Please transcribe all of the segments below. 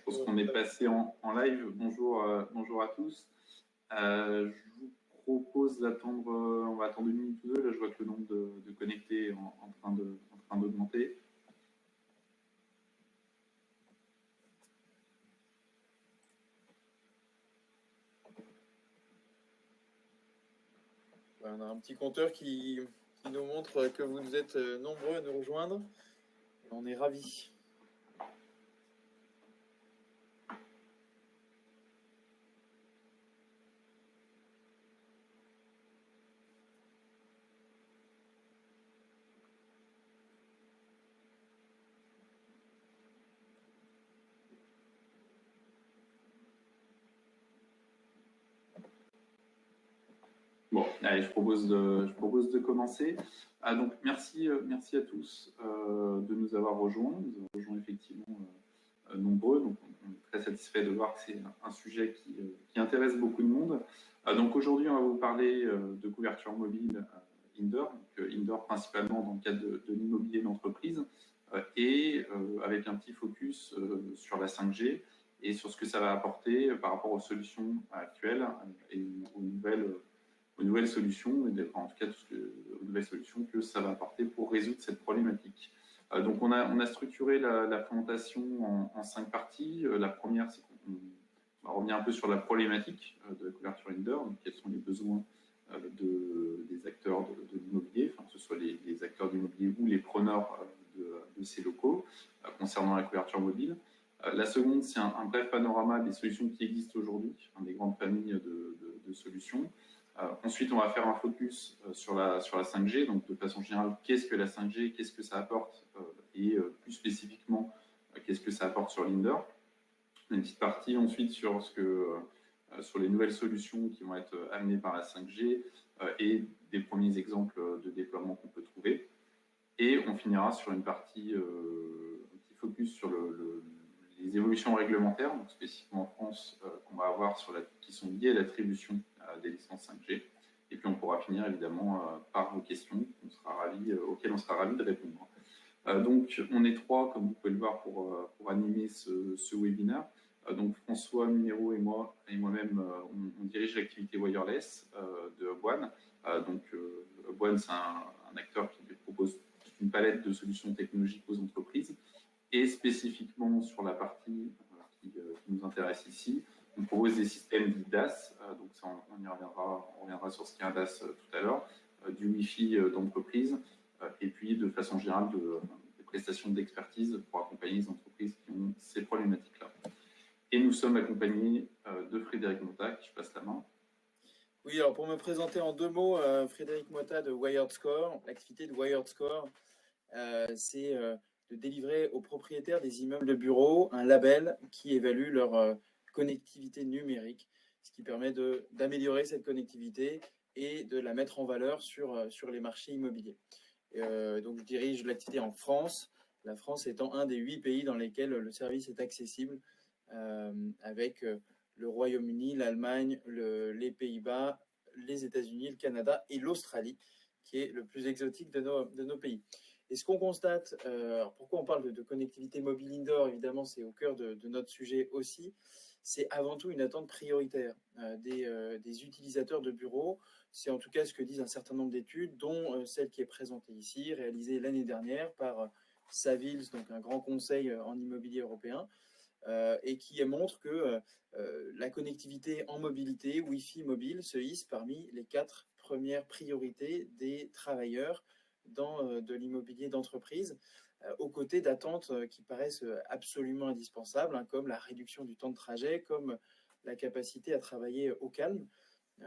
pense qu'on est passé en live. Bonjour à tous. Je vous propose d'attendre, on va attendre 1 minute ou deux. Là, je vois que le nombre de connectés est en train d'augmenter. On a un petit compteur qui nous montre que vous êtes nombreux à nous rejoindre. On est ravis. Bon, allez, je propose de commencer. Donc, merci à tous de nous avoir rejoints. Nous avons rejoint effectivement nombreux. Donc, on est très satisfait de voir que c'est un sujet qui intéresse beaucoup de monde. Donc, aujourd'hui, on va vous parler de couverture mobile indoor, donc indoor principalement dans le cadre de l'immobilier d'entreprise, et avec un petit focus sur la 5G et sur ce que ça va apporter par rapport aux solutions actuelles et aux nouvelles solutions, en tout cas aux nouvelles solutions que ça va apporter pour résoudre cette problématique. Donc on a structuré la présentation en 5 parties. La première, c'est qu'on va revenir un peu sur la problématique de la couverture indoor, donc quels sont les besoins des acteurs de l'immobilier, enfin, que ce soit les acteurs d'immobilier ou les preneurs de ces locaux concernant la couverture mobile. La seconde, c'est un bref panorama des solutions qui existent aujourd'hui, des grandes familles de solutions. Ensuite, on va faire un focus sur la 5G, donc de façon générale, qu'est-ce que la 5G, qu'est-ce que ça apporte et plus spécifiquement, qu'est-ce que ça apporte sur l'indoor. Une petite partie ensuite sur sur les nouvelles solutions qui vont être amenées par la 5G et des premiers exemples de déploiement qu'on peut trouver. Et on finira sur une partie, un petit focus sur les évolutions réglementaires, donc spécifiquement en France, qu'on va avoir qui sont liées à l'attribution des licences 5G. Et puis on pourra finir évidemment par vos questions auxquelles on sera ravis de répondre. Donc on est 3, comme vous pouvez le voir, pour animer ce webinaire. Donc François Minero et moi-même, on dirige l'activité wireless de Hubone. Donc Hubone, c'est un acteur qui propose une palette de solutions technologiques aux entreprises. Et spécifiquement sur la partie qui nous intéresse ici, on propose des systèmes dits DAS, donc ça on reviendra sur ce qu'est un DAS tout à l'heure, du Wi-Fi d'entreprise, et puis de façon générale des prestations d'expertise pour accompagner les entreprises qui ont ces problématiques-là. Et nous sommes accompagnés de Frédéric Motta, qui je passe la main. Oui, alors pour me présenter en 2 mots, Frédéric Motta de Wired Score. L'activité de Wired Score, c'est de délivrer aux propriétaires des immeubles de bureaux un label qui évalue leur connectivité numérique, ce qui permet d'améliorer cette connectivité et de la mettre en valeur sur les marchés immobiliers. Donc je dirige l'activité en France, la France étant un des 8 pays dans lesquels le service est accessible, avec le Royaume-Uni, l'Allemagne, les Pays-Bas, les États-Unis, le Canada et l'Australie, qui est le plus exotique de nos pays. Et ce qu'on constate, alors pourquoi on parle de connectivité mobile indoor, évidemment c'est au cœur de notre sujet aussi, c'est avant tout une attente prioritaire des utilisateurs de bureaux. C'est en tout cas ce que disent un certain nombre d'études, dont celle qui est présentée ici, réalisée l'année dernière par Savills, donc un grand conseil en immobilier européen, et qui montre que la connectivité en mobilité, Wi-Fi mobile, se hisse parmi les 4 premières priorités des travailleurs dans de l'immobilier d'entreprise, aux côtés d'attentes qui paraissent absolument indispensables, comme la réduction du temps de trajet, comme la capacité à travailler au calme.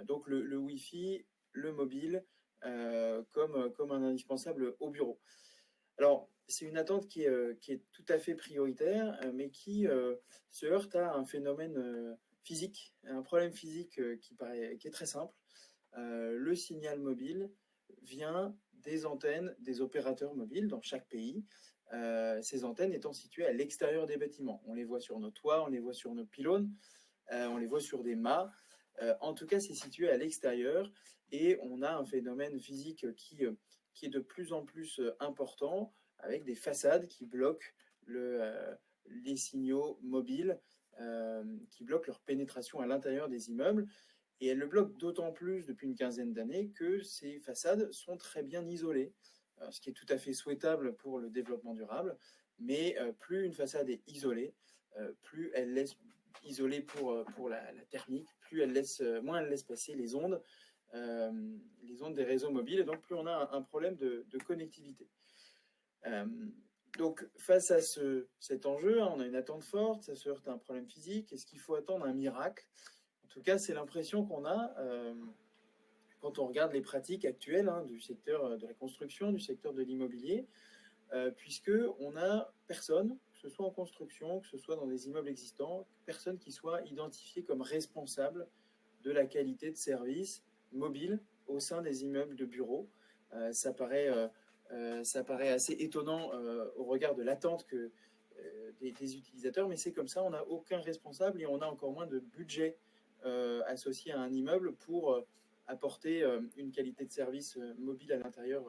Donc le Wi-Fi, le mobile, comme un indispensable au bureau. Alors, c'est une attente qui est tout à fait prioritaire, mais qui se heurte à un phénomène physique, un problème physique qui est très simple. Le signal mobile vient des antennes des opérateurs mobiles dans chaque pays, ces antennes étant situées à l'extérieur des bâtiments. On les voit sur nos toits, on les voit sur nos pylônes, on les voit sur des mâts. En tout cas, c'est situé à l'extérieur et on a un phénomène physique qui est de plus en plus important, avec des façades qui bloquent les signaux mobiles qui bloquent leur pénétration à l'intérieur des immeubles. Et elle le bloque d'autant plus depuis une quinzaine d'années que ces façades sont très bien isolées, ce qui est tout à fait souhaitable pour le développement durable. Mais plus une façade est isolée, plus elle laisse isolée pour la thermique, moins elle laisse passer les ondes des réseaux mobiles, et donc plus on a un problème de connectivité. Donc face à cet enjeu, on a une attente forte, ça se heurte à un problème physique. Est-ce qu'il faut attendre un miracle? En tout cas, c'est l'impression qu'on a quand on regarde les pratiques actuelles du secteur de la construction, du secteur de l'immobilier, puisqu'on n'a personne, que ce soit en construction, que ce soit dans des immeubles existants, personne qui soit identifié comme responsable de la qualité de service mobile au sein des immeubles de bureaux. Ça paraît assez étonnant au regard de l'attente des utilisateurs, mais c'est comme ça, on n'a aucun responsable et on a encore moins de budget associé à un immeuble pour apporter une qualité de service mobile à l'intérieur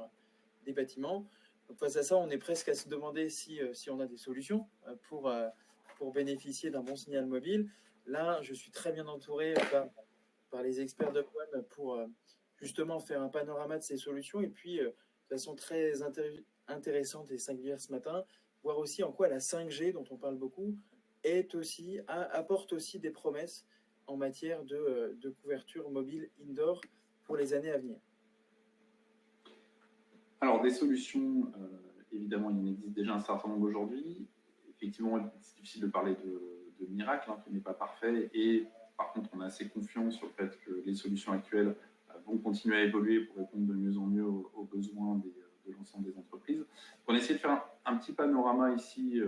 des bâtiments. Donc, face à ça, on est presque à se demander si on a des solutions pour bénéficier d'un bon signal mobile. Là, je suis très bien entouré par les experts de One pour justement faire un panorama de ces solutions et puis de façon très intéressante et singulière ce matin, voir aussi en quoi la 5G, dont on parle beaucoup, apporte aussi des promesses en matière de couverture mobile indoor pour les années à venir. Alors, des solutions, évidemment, il en existe déjà un certain nombre aujourd'hui. Effectivement, c'est difficile de parler de miracle, qui n'est pas parfait. Et par contre, on est assez confiant sur le fait que les solutions actuelles vont continuer à évoluer pour répondre de mieux en mieux aux besoins de l'ensemble des entreprises. On a essayé de faire un petit panorama ici,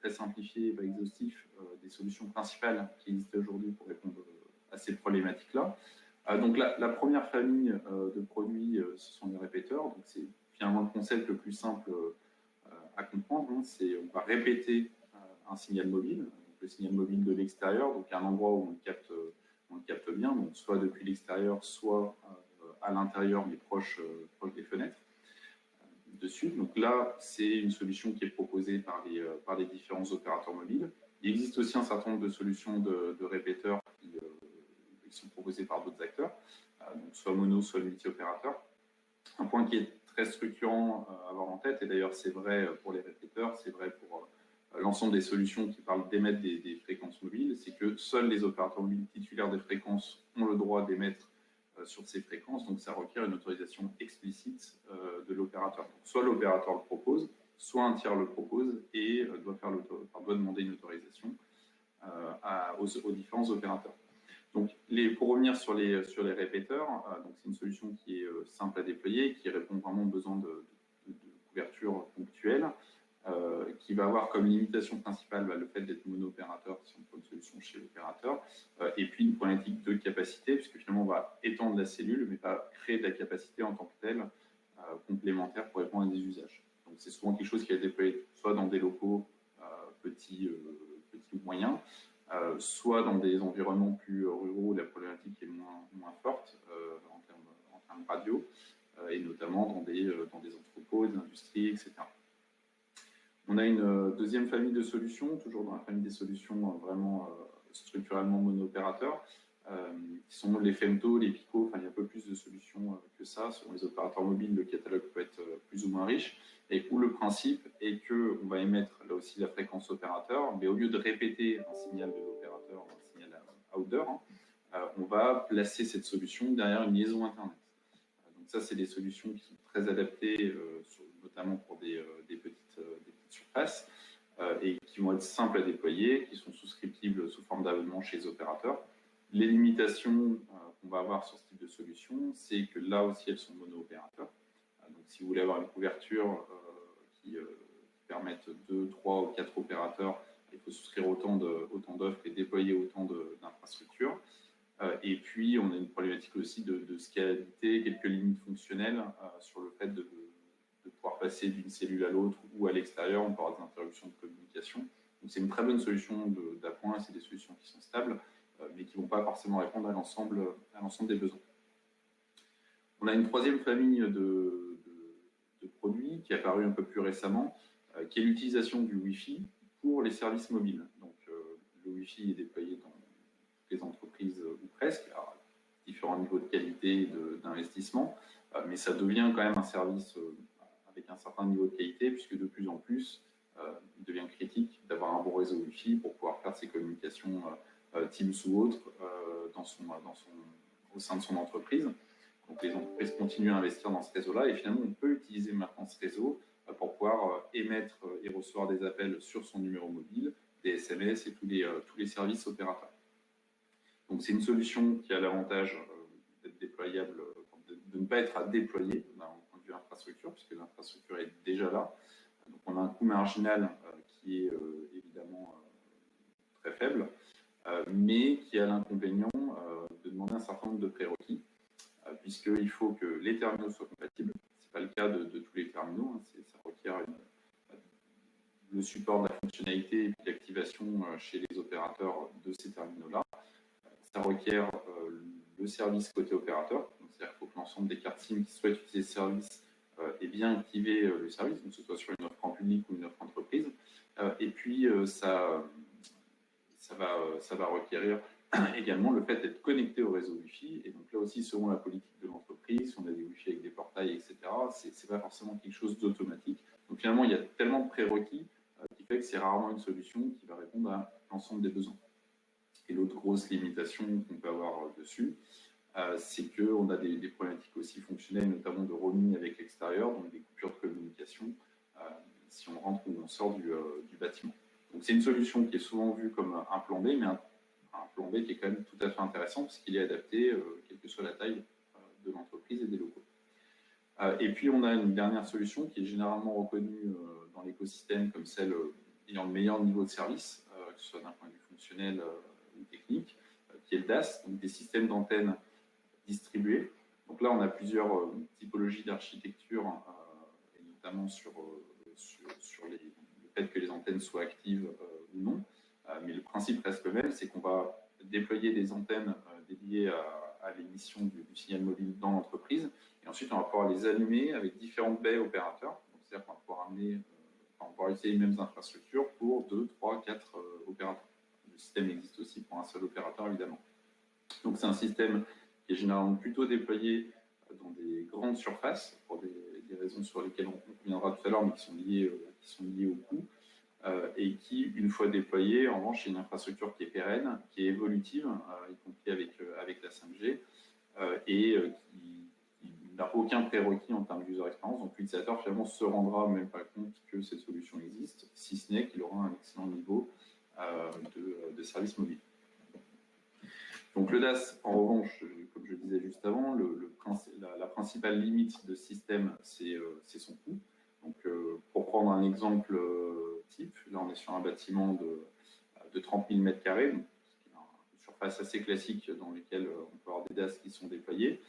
très simplifié et pas exhaustif, des solutions principales qui existent aujourd'hui pour répondre à ces problématiques-là. Donc la première famille de produits, ce sont les répéteurs. Donc c'est finalement le concept le plus simple à comprendre. C'est on va répéter un signal mobile, donc le signal mobile de l'extérieur, donc à un endroit où on le capte bien, donc soit depuis l'extérieur, soit à l'intérieur, mais proche des fenêtres dessus. Donc là, c'est une solution qui est proposée par les différents opérateurs mobiles. Il existe aussi un certain nombre de solutions de répéteurs qui sont proposés par d'autres acteurs, donc soit mono, soit multi-opérateurs. Un point qui est très structurant à avoir en tête, et d'ailleurs c'est vrai pour les répéteurs, c'est vrai pour l'ensemble des solutions qui parlent d'émettre des fréquences mobiles, c'est que seuls les opérateurs mobiles titulaires des fréquences ont le droit d'émettre sur ces fréquences, donc ça requiert une autorisation explicite de l'opérateur. Soit l'opérateur le propose, soit un tiers le propose et doit demander une autorisation aux différents opérateurs. Donc, pour revenir sur les répéteurs, donc c'est une solution qui est simple à déployer, qui répond vraiment aux besoins de couverture ponctuelle, qui va avoir comme limitation principale le fait d'être mono-opérateur si on prend une solution chez l'opérateur, et puis une problématique de capacité, puisque finalement on va étendre la cellule, mais pas créer de la capacité en tant que telle complémentaire pour répondre à des usages. Donc c'est souvent quelque chose qui est déployé soit dans des locaux petits ou moyens, soit dans des environnements plus ruraux où la problématique est moins forte en termes radio, et notamment dans des entrepôts, des industries, etc. On a une deuxième famille de solutions, toujours dans la famille des solutions vraiment structurellement mono-opérateurs, qui sont les femto, les pico. Enfin, il y a un peu plus de solutions que ça. Selon les opérateurs mobiles, le catalogue peut être plus ou moins riche, et où le principe est qu'on va émettre là aussi la fréquence opérateur, mais au lieu de répéter un signal de l'opérateur, un signal outdoor, on va placer cette solution derrière une liaison Internet. Donc ça, c'est des solutions qui sont très adaptées, notamment pour des petites surfaces, et qui vont être simples à déployer, qui sont souscriptibles sous forme d'abonnement chez les opérateurs. Les limitations qu'on va avoir sur ce type de solution, c'est que là aussi, elles sont mono-opérateurs. Donc, si vous voulez avoir une couverture qui permette 2, 3 ou 4 opérateurs, il faut souscrire autant d'offres et déployer autant d'infrastructures. Et puis, on a une problématique aussi de scalabilité, quelques limites fonctionnelles sur le fait de pouvoir passer d'une cellule à l'autre ou à l'extérieur, on peut avoir des interruptions de communication. Donc, c'est une très bonne solution d'appoint, c'est des solutions qui sont stables, mais qui ne vont pas forcément répondre à l'ensemble des besoins. On a une troisième famille de produits qui est apparue un peu plus récemment, qui est l'utilisation du Wi-Fi pour les services mobiles. Donc, le Wi-Fi est déployé dans toutes les entreprises ou presque, à différents niveaux de qualité et d'investissement, mais ça devient quand même un service avec un certain niveau de qualité, puisque de plus en plus, il devient critique d'avoir un bon réseau Wi-Fi pour pouvoir faire ses communications Teams ou autres au sein de son entreprise. Donc les entreprises continuent à investir dans ce réseau-là et finalement on peut utiliser maintenant ce réseau pour pouvoir émettre et recevoir des appels sur son numéro mobile, des SMS et tous les services opérateurs. Donc c'est une solution qui a l'avantage d'être déployable, de ne pas être à déployer d'un point de vue infrastructure, puisque l'infrastructure est déjà là. Donc on a un coût marginal qui est évidemment très faible, mais qui a l'inconvénient de demander un certain nombre de prérequis, puisqu'il faut que les terminaux soient compatibles. Ce n'est pas le cas de tous les terminaux, hein. Ça requiert le support de la fonctionnalité et puis l'activation chez les opérateurs de ces terminaux-là. Ça requiert le service côté opérateur, c'est-à-dire qu'il faut que l'ensemble des cartes SIM qui souhaitent utiliser ce service ait bien activé le service, donc que ce soit sur une offre en public ou une offre entreprise. Et puis, ça va requérir également le fait d'être connecté au réseau Wi-Fi. Et donc là aussi, selon la politique de l'entreprise, si on a des Wi-Fi avec des portails, etc., c'est pas forcément quelque chose d'automatique. Donc finalement, il y a tellement de prérequis qui fait que c'est rarement une solution qui va répondre à l'ensemble des besoins. Et l'autre grosse limitation qu'on peut avoir dessus, c'est qu'on a des problématiques aussi fonctionnelles, notamment de roaming avec l'extérieur, donc des coupures de communication, si on rentre ou on sort du bâtiment. Donc c'est une solution qui est souvent vue comme un plan B, mais un plan B qui est quand même tout à fait intéressant parce qu'il est adapté, quelle que soit la taille de l'entreprise et des locaux. Et puis on a une dernière solution qui est généralement reconnue dans l'écosystème comme celle ayant le meilleur niveau de service, que ce soit d'un point de vue fonctionnel ou technique, qui est le DAS, donc des systèmes d'antennes distribués. Donc là, on a plusieurs typologies d'architecture, et notamment sur le fait que les antennes soient actives ou non. Mais le principe reste le même, c'est qu'on va déployer des antennes dédiées à l'émission du signal mobile dans l'entreprise, et ensuite on va pouvoir les allumer avec différentes baies opérateurs. C'est-à-dire qu'on va pouvoir utiliser les mêmes infrastructures pour 2, 3, 4 opérateurs. Le système existe aussi pour un seul opérateur, évidemment. Donc c'est un système qui est généralement plutôt déployé dans des grandes surfaces, pour des raisons sur lesquelles on reviendra tout à l'heure, mais qui sont liées au coût, et qui, une fois déployé, en revanche, est une infrastructure qui est pérenne, qui est évolutive, y compris avec la 5G, et qui n'a aucun prérequis en termes d'user experience. Donc l'utilisateur, finalement, se rendra même pas compte que cette solution existe, si ce n'est qu'il aura un excellent niveau de service mobile. Donc le DAS, en revanche, comme je disais juste avant, la principale limite de ce système, c'est son coût. Donc pour prendre un exemple type, là on est sur un bâtiment de 30 000 m², donc une surface assez classique dans laquelle on peut avoir des DAS qui sont déployés,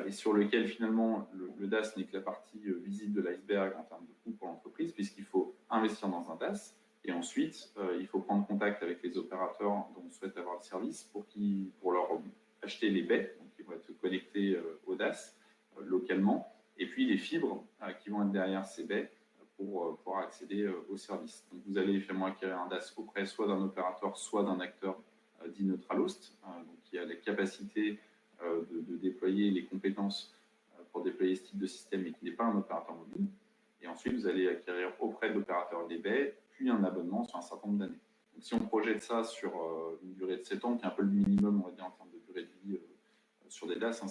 et sur lequel finalement le DAS n'est que la partie visible de l'iceberg en termes de coût pour l'entreprise, puisqu'il faut investir dans un DAS. Et ensuite, il faut prendre contact avec les opérateurs dont on souhaite avoir le service pour leur acheter les baies, donc qui vont être connectés au DAS localement, et puis les fibres qui vont être derrière ces baies pour pouvoir accéder au service. Donc vous allez finalement acquérir un DAS auprès soit d'un opérateur, soit d'un acteur dit neutral host, donc qui a la capacité de déployer les compétences pour déployer ce type de système, mais qui n'est pas un opérateur mobile. Et ensuite, vous allez acquérir auprès de l'opérateur des baies, puis un abonnement sur un certain nombre d'années. Donc, si on projette ça sur une durée de 7 ans, qui est un peu le minimum, on va dire, en termes de durée de vie sur des DAS,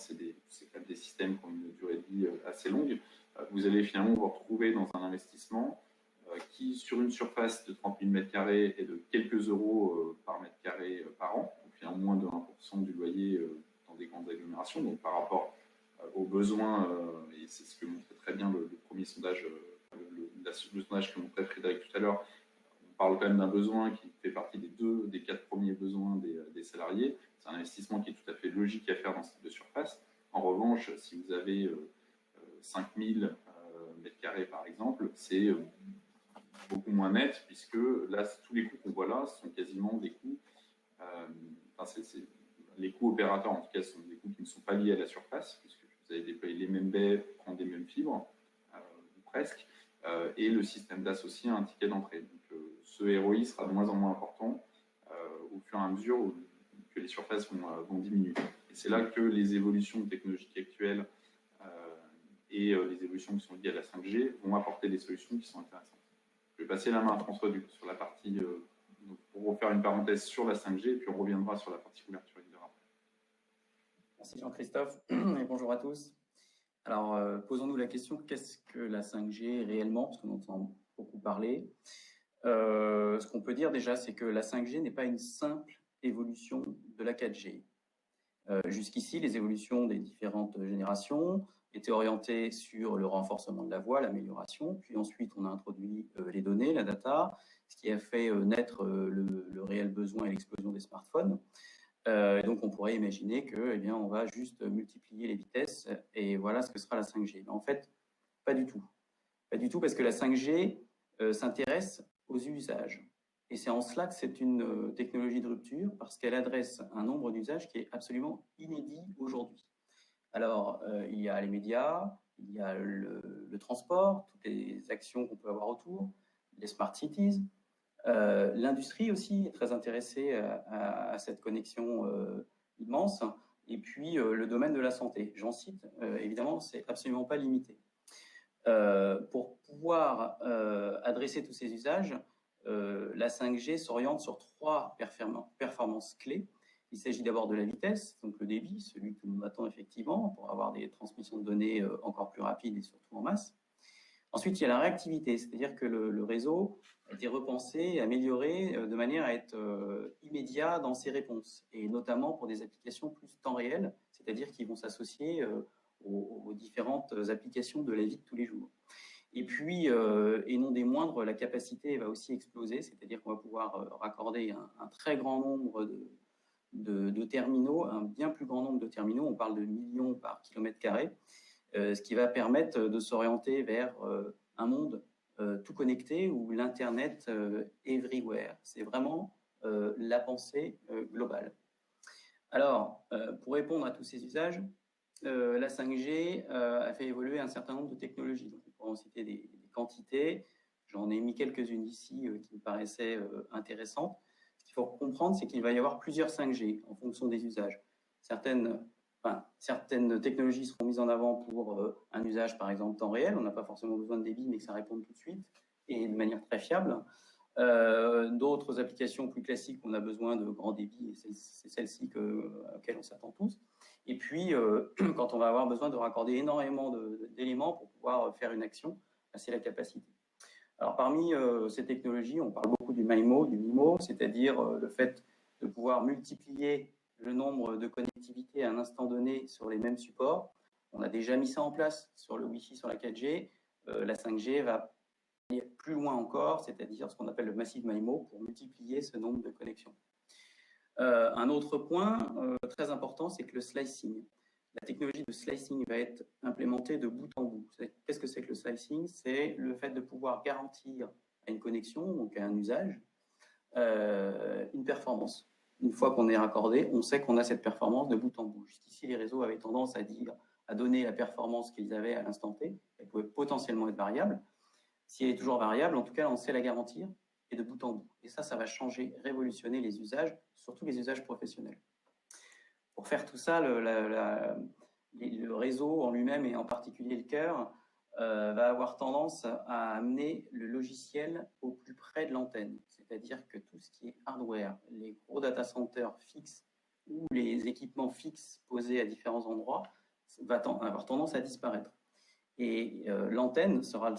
c'est quand même des systèmes qui ont une durée de vie assez longue, vous allez finalement vous retrouver dans un investissement qui, sur une surface de 30 000 m² est de quelques euros par mètre carré par an, donc finalement moins de 1% du loyer dans des grandes agglomérations. Donc par rapport aux besoins, et c'est ce que montrait très bien le premier sondage, le sondage que montrait Frédéric tout à l'heure, on parle quand même d'un besoin qui fait partie des 4 premiers besoins des salariés. C'est un investissement qui est tout à fait logique à faire dans ce type de surface. En revanche, si vous avez 5000 m² par exemple, c'est beaucoup moins net, puisque là, tous les coûts qu'on voit là sont quasiment des coûts, les coûts opérateurs en tout cas sont des coûts qui ne sont pas liés à la surface, puisque vous allez déployer les mêmes baies, prendre les mêmes fibres, ou presque, et le système DAS aussi a un ticket d'entrée. Donc ce ROI sera de moins en moins important au fur et à mesure que les surfaces vont diminuer. Et c'est là que les évolutions technologiques actuelles et les évolutions qui sont liées à la 5G vont apporter des solutions qui sont intéressantes. Je vais passer la main à François du coup, sur la partie, pour refaire une parenthèse sur la 5G, et puis on reviendra sur la partie couverture leader après. Merci Jean-Christophe et bonjour à tous. Alors, posons-nous la question, qu'est-ce que la 5G réellement, parce qu'on entend beaucoup parler. Ce qu'on peut dire déjà, c'est que la 5G n'est pas une simple évolution de la 4G. Jusqu'ici, les évolutions des différentes générations étaient orientées sur le renforcement de la voix, l'amélioration, puis ensuite on a introduit les données, la data, ce qui a fait naître le réel besoin et l'explosion des smartphones. Donc on pourrait imaginer que, eh bien, on va juste multiplier les vitesses et voilà ce que sera la 5G. Mais en fait, pas du tout. Pas du tout, parce que la 5G s'intéresse aux usages. Et c'est en cela que c'est une technologie de rupture, parce qu'elle adresse un nombre d'usages qui est absolument inédit aujourd'hui. Alors, il y a les médias, il y a le transport, toutes les actions qu'on peut avoir autour, les smart cities. L'industrie aussi est très intéressée à cette connexion immense. Et puis, le domaine de la santé. J'en cite, évidemment, c'est absolument pas limité. Pour pouvoir adresser tous ces usages, la 5G s'oriente sur 3 performances clés. Il s'agit d'abord de la vitesse, donc le débit, celui que l'on attend effectivement pour avoir des transmissions de données encore plus rapides et surtout en masse. Ensuite, il y a la réactivité, c'est-à-dire que le réseau a été repensé, amélioré de manière à être immédiat dans ses réponses, et notamment pour des applications plus temps réel, c'est-à-dire qui vont s'associer aux différentes applications de la vie de tous les jours. Et puis, et non des moindres, la capacité va aussi exploser, c'est-à-dire qu'on va pouvoir raccorder un très grand nombre de terminaux, un bien plus grand nombre de terminaux, on parle de millions par kilomètre carré, ce qui va permettre de s'orienter vers un monde tout connecté où l'Internet everywhere. C'est vraiment la pensée globale. Alors, pour répondre à tous ces usages, la 5G a fait évoluer un certain nombre de technologies. Donc, on pourra en citer des quantités. J'en ai mis quelques-unes ici qui me paraissaient intéressantes. Ce qu'il faut comprendre, c'est qu'il va y avoir plusieurs 5G en fonction des usages. Certaines technologies seront mises en avant pour un usage, par exemple, temps réel. On n'a pas forcément besoin de débit, mais que ça réponde tout de suite et de manière très fiable. D'autres applications plus classiques, on a besoin de grand débit, et c'est celle-ci auquel on s'attend tous. Et puis, quand on va avoir besoin de raccorder énormément d'éléments pour pouvoir faire une action, c'est la capacité. Alors, parmi ces technologies, on parle beaucoup du MIMO, c'est-à-dire le fait de pouvoir multiplier le nombre de connectivités à un instant donné sur les mêmes supports. On a déjà mis ça en place sur le Wi-Fi, sur la 4G. La 5G va aller plus loin encore, c'est-à-dire ce qu'on appelle le Massive MIMO, pour multiplier ce nombre de connexions. Un autre point très important, c'est que le slicing. La technologie de slicing va être implémentée de bout en bout. Qu'est-ce que c'est que le slicing? C'est le fait de pouvoir garantir à une connexion, donc à un usage, une performance. Une fois qu'on est raccordé, on sait qu'on a cette performance de bout en bout. Jusqu'ici, les réseaux avaient tendance à donner la performance qu'ils avaient à l'instant T. Elle pouvait potentiellement être variable. Si elle est toujours variable, en tout cas, on sait la garantir et de bout en bout. Et ça va changer, révolutionner les usages, surtout les usages professionnels. Pour faire tout ça, le réseau en lui-même et en particulier le cœur va avoir tendance à amener le logiciel au plus près de l'antenne. C'est-à-dire que tout ce qui est hardware, les gros data centers fixes ou les équipements fixes posés à différents endroits va avoir tendance à disparaître. Et l'antenne sera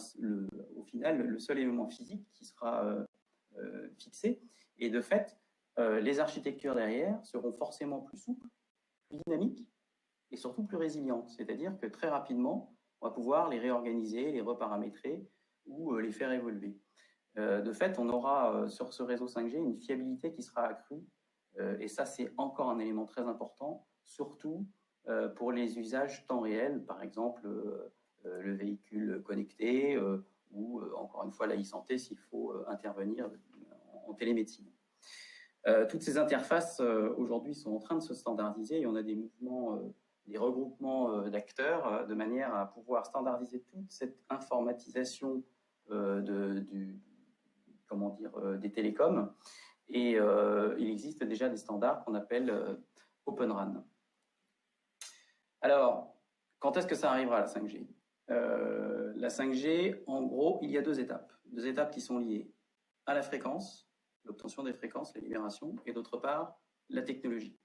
au final le seul élément physique qui sera fixé. Et de fait, les architectures derrière seront forcément plus souples, plus dynamiques et surtout plus résilientes. C'est-à-dire que très rapidement, on va pouvoir les réorganiser, les reparamétrer ou les faire évoluer. De fait, on aura sur ce réseau 5G une fiabilité qui sera accrue. Et ça, c'est encore un élément très important, surtout pour les usages temps réel, par exemple le véhicule connecté ou encore une fois la e-santé s'il faut intervenir en télémédecine. Toutes ces interfaces aujourd'hui sont en train de se standardiser et on a des mouvements, des regroupements d'acteurs de manière à pouvoir standardiser toute cette informatisation des télécoms. Et il existe déjà des standards qu'on appelle Open RAN. Alors, quand est-ce que ça arrivera la 5G? La 5G, en gros, il y a deux étapes. Deux étapes qui sont liées à la fréquence, l'obtention des fréquences, la libération, et d'autre part, la technologie.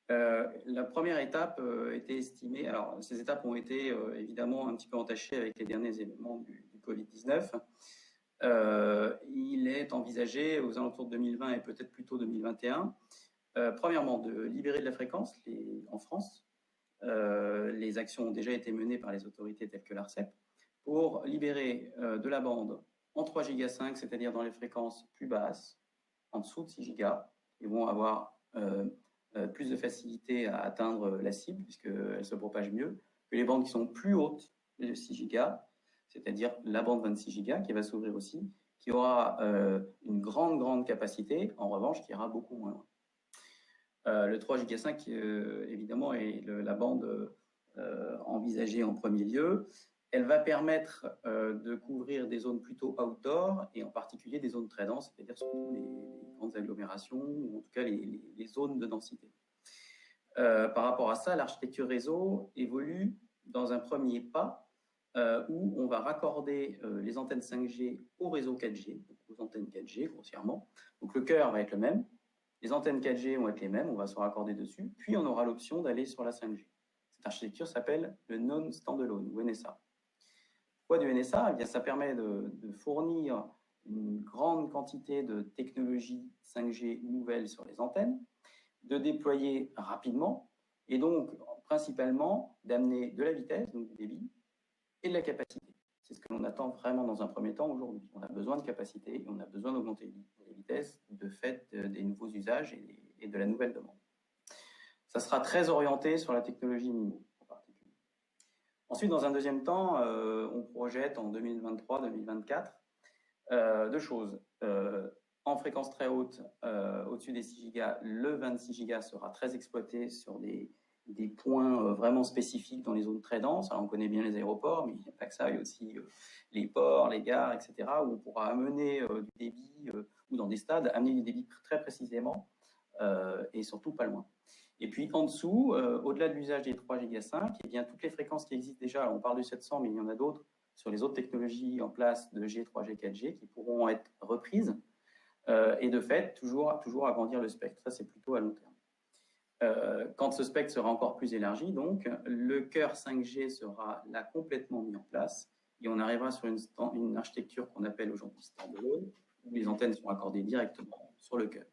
La première étape était estimée, alors ces étapes ont été évidemment un petit peu entachées avec les derniers événements du Covid-19. Il est envisagé aux alentours de 2020 et peut-être plutôt 2021, premièrement, de libérer de la fréquence en France. Les actions ont déjà été menées par les autorités telles que l'ARCEP pour libérer de la bande en 3 Go 5, c'est-à-dire dans les fréquences plus basses, en dessous de 6 Go. Ils vont avoir plus de facilité à atteindre la cible puisqu'elle se propage mieux que les bandes qui sont plus hautes de 6 Go, c'est-à-dire la bande 26 Go qui va s'ouvrir aussi, qui aura une grande capacité, en revanche qui ira beaucoup moins loin. Le 3 Go 5, évidemment, est la bande envisagée en premier lieu. Elle va permettre de couvrir des zones plutôt outdoor et en particulier des zones très denses, c'est-à-dire surtout les grandes agglomérations ou en tout cas les zones de densité. Par rapport à ça, l'architecture réseau évolue dans un premier pas où on va raccorder les antennes 5G au réseau 4G, donc aux antennes 4G grossièrement. Donc le cœur va être le même, les antennes 4G vont être les mêmes, on va se raccorder dessus, puis on aura l'option d'aller sur la 5G. Cette architecture s'appelle le non-standalone, ou NSA. Pourquoi du NSA? Eh bien, ça permet de fournir une grande quantité de technologies 5G nouvelles sur les antennes, de déployer rapidement, et donc principalement d'amener de la vitesse, donc du débit, et de la capacité. C'est ce que l'on attend vraiment dans un premier temps aujourd'hui. On a besoin de capacité et on a besoin d'augmenter les vitesses de fait des nouveaux usages et de la nouvelle demande. Ça sera très orienté sur la technologie MIMO en particulier. Ensuite, dans un deuxième temps, on projette en 2023-2024 deux choses. En fréquence très haute, au-dessus des 6 Go, le 26 Go sera très exploité sur des points vraiment spécifiques dans les zones très denses. Alors, on connaît bien les aéroports, mais il n'y a pas que ça, il y a aussi les ports, les gares, etc., où on pourra amener du débit, ou dans des stades, amener du débit très précisément, et surtout pas loin. Et puis en dessous, au-delà de l'usage des 3 Go 5, eh bien, toutes les fréquences qui existent déjà, alors on parle du 700, mais il y en a d'autres sur les autres technologies en place de G, 3G, 4G qui pourront être reprises, et de fait, toujours agrandir le spectre. Ça, c'est plutôt à long terme. Quand ce spectre sera encore plus élargi, donc, le cœur 5G sera là complètement mis en place et on arrivera sur une architecture qu'on appelle aujourd'hui standalone, où les antennes sont accordées directement sur le cœur.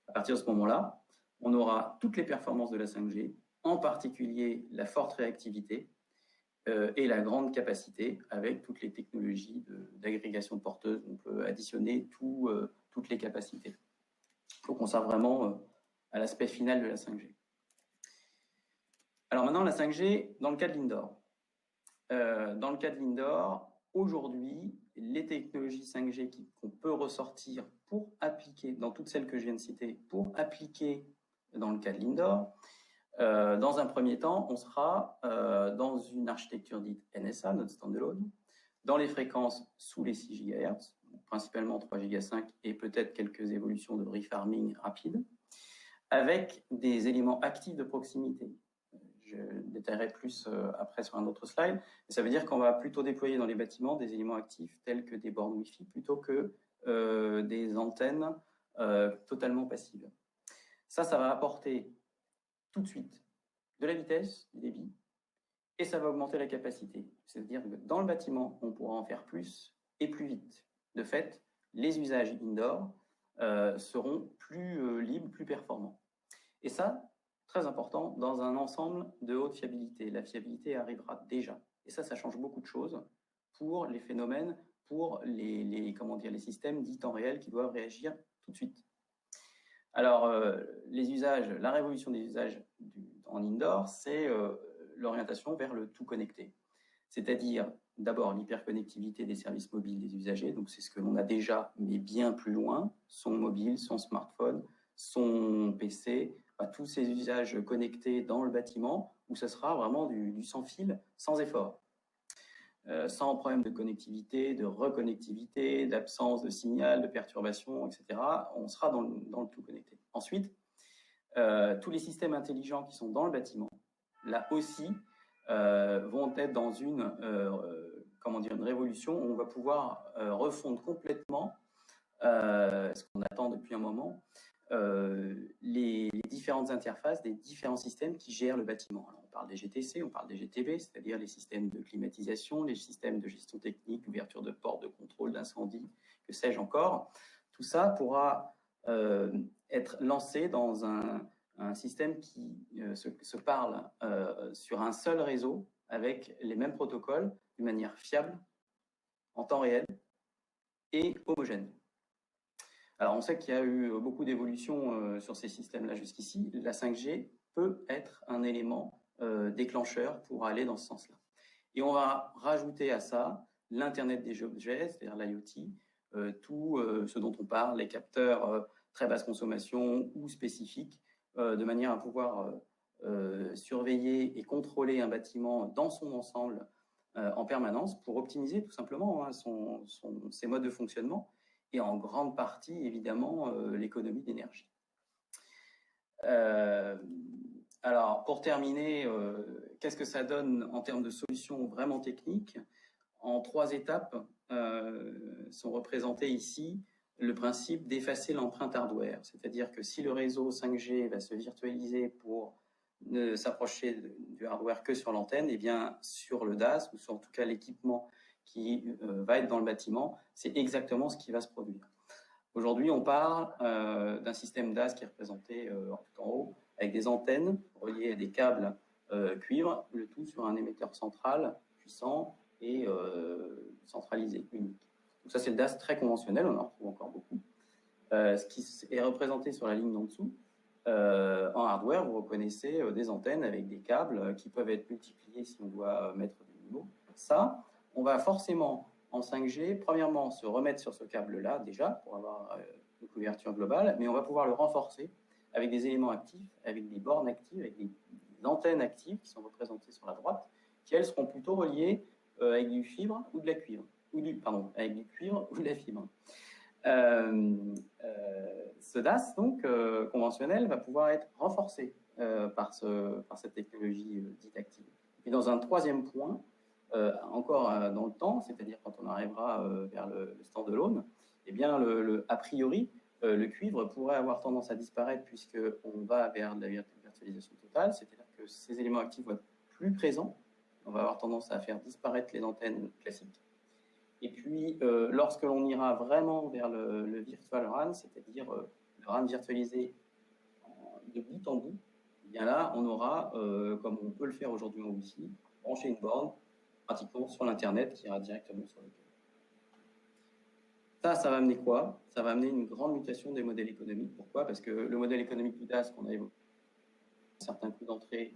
À partir de ce moment-là, on aura toutes les performances de la 5G, en particulier la forte réactivité et la grande capacité avec toutes les technologies d'agrégation de porteuses. On peut additionner toutes les capacités. Donc on sert vraiment à l'aspect final de la 5G. Alors maintenant, la 5G dans le cas de l'indoor. Dans le cas de l'indoor, aujourd'hui, les technologies 5G qu'on peut ressortir pour appliquer, dans toutes celles que je viens de citer, pour appliquer dans le cas de l'indoor, dans un premier temps, on sera dans une architecture dite NSA, notre standalone, dans les fréquences sous les 6 GHz, principalement 3 Go 5 et peut-être quelques évolutions de refarming rapide, avec des éléments actifs de proximité. Je détaillerai plus après sur un autre slide, mais ça veut dire qu'on va plutôt déployer dans les bâtiments des éléments actifs tels que des bornes Wi-Fi plutôt que des antennes totalement passives. Ça va apporter tout de suite de la vitesse, du débit, et ça va augmenter la capacité. C'est-à-dire que dans le bâtiment, on pourra en faire plus et plus vite. De fait, les usages indoor seront plus libres, plus performants. Et ça, très important, dans un ensemble de haute fiabilité. La fiabilité arrivera déjà. Et ça change beaucoup de choses pour les phénomènes, pour les systèmes dits temps réel qui doivent réagir tout de suite. Alors, les usages, la révolution des usages en indoor, c'est l'orientation vers le tout connecté. C'est-à-dire, d'abord, l'hyperconnectivité des services mobiles des usagers. Donc, c'est ce que l'on a déjà, mais bien plus loin. Son mobile, son smartphone, son PC, tous ces usages connectés dans le bâtiment, où ce sera vraiment du sans fil, sans effort. sans problème de connectivité, de reconnectivité, d'absence de signal, de perturbation, etc. On sera dans le tout connecté. Ensuite, tous les systèmes intelligents qui sont dans le bâtiment, là aussi, vont être dans une révolution où on va pouvoir refondre complètement, ce qu'on attend depuis un moment, les différentes interfaces des différents systèmes qui gèrent le bâtiment. Alors, on parle des GTC, on parle des GTV, c'est-à-dire les systèmes de climatisation, les systèmes de gestion technique, d'ouverture de portes, de contrôle d'incendie, que sais-je encore. Tout ça pourra être lancé dans un système qui se parle sur un seul réseau avec les mêmes protocoles de manière fiable, en temps réel et homogène. Alors, on sait qu'il y a eu beaucoup d'évolutions sur ces systèmes-là jusqu'ici. La 5G peut être un élément déclencheur pour aller dans ce sens-là. Et on va rajouter à ça l'Internet des objets, c'est-à-dire l'IoT, tout ce dont on parle, les capteurs très basse consommation ou spécifiques, de manière à pouvoir surveiller et contrôler un bâtiment dans son ensemble en permanence pour optimiser tout simplement ses modes de fonctionnement et en grande partie, évidemment, l'économie d'énergie. Alors, pour terminer, qu'est-ce que ça donne en termes de solutions vraiment techniques? En 3 étapes sont représentées ici le principe d'effacer l'empreinte hardware. C'est-à-dire que si le réseau 5G va se virtualiser pour ne s'approcher du hardware que sur l'antenne, eh bien, sur le DAS, ou sur en tout cas l'équipement qui va être dans le bâtiment, c'est exactement ce qui va se produire. Aujourd'hui, on parle d'un système DAS qui est représenté tout en haut, avec des antennes reliées à des câbles cuivre, le tout sur un émetteur central puissant et centralisé, unique. Donc ça, c'est le DAS très conventionnel, on en retrouve encore beaucoup. Ce qui est représenté sur la ligne d'en dessous, en hardware, vous reconnaissez des antennes avec des câbles qui peuvent être multipliés si on doit mettre des niveaux. Ça, on va forcément, en 5G, premièrement, se remettre sur ce câble-là, déjà, pour avoir une couverture globale, mais on va pouvoir le renforcer avec des éléments actifs, avec des bornes actives, avec des antennes actives qui sont représentées sur la droite, qui, elles, seront plutôt reliées avec du fibre ou de la cuivre, avec du cuivre ou de la fibre. Ce DAS, donc, conventionnel, va pouvoir être renforcé par cette technologie dite active. Et dans un troisième point, encore dans le temps, c'est-à-dire quand on arrivera vers le standalone, eh bien, a priori, le cuivre pourrait avoir tendance à disparaître puisqu'on va vers de la virtualisation totale, c'est-à-dire que ces éléments actifs vont être plus présents. On va avoir tendance à faire disparaître les antennes classiques. Et puis, lorsque l'on ira vraiment vers le virtual RAN, c'est-à-dire le RAN virtualisé de bout en bout, eh bien là, on aura, comme on peut le faire aujourd'hui en Wi-Fi, brancher une borne pratiquement sur l'Internet qui ira directement sur le câble. Ça va amener quoi? Ça va amener une grande mutation des modèles économiques. Pourquoi? Parce que le modèle économique du DAS qu'on a évoqué, certains coûts d'entrée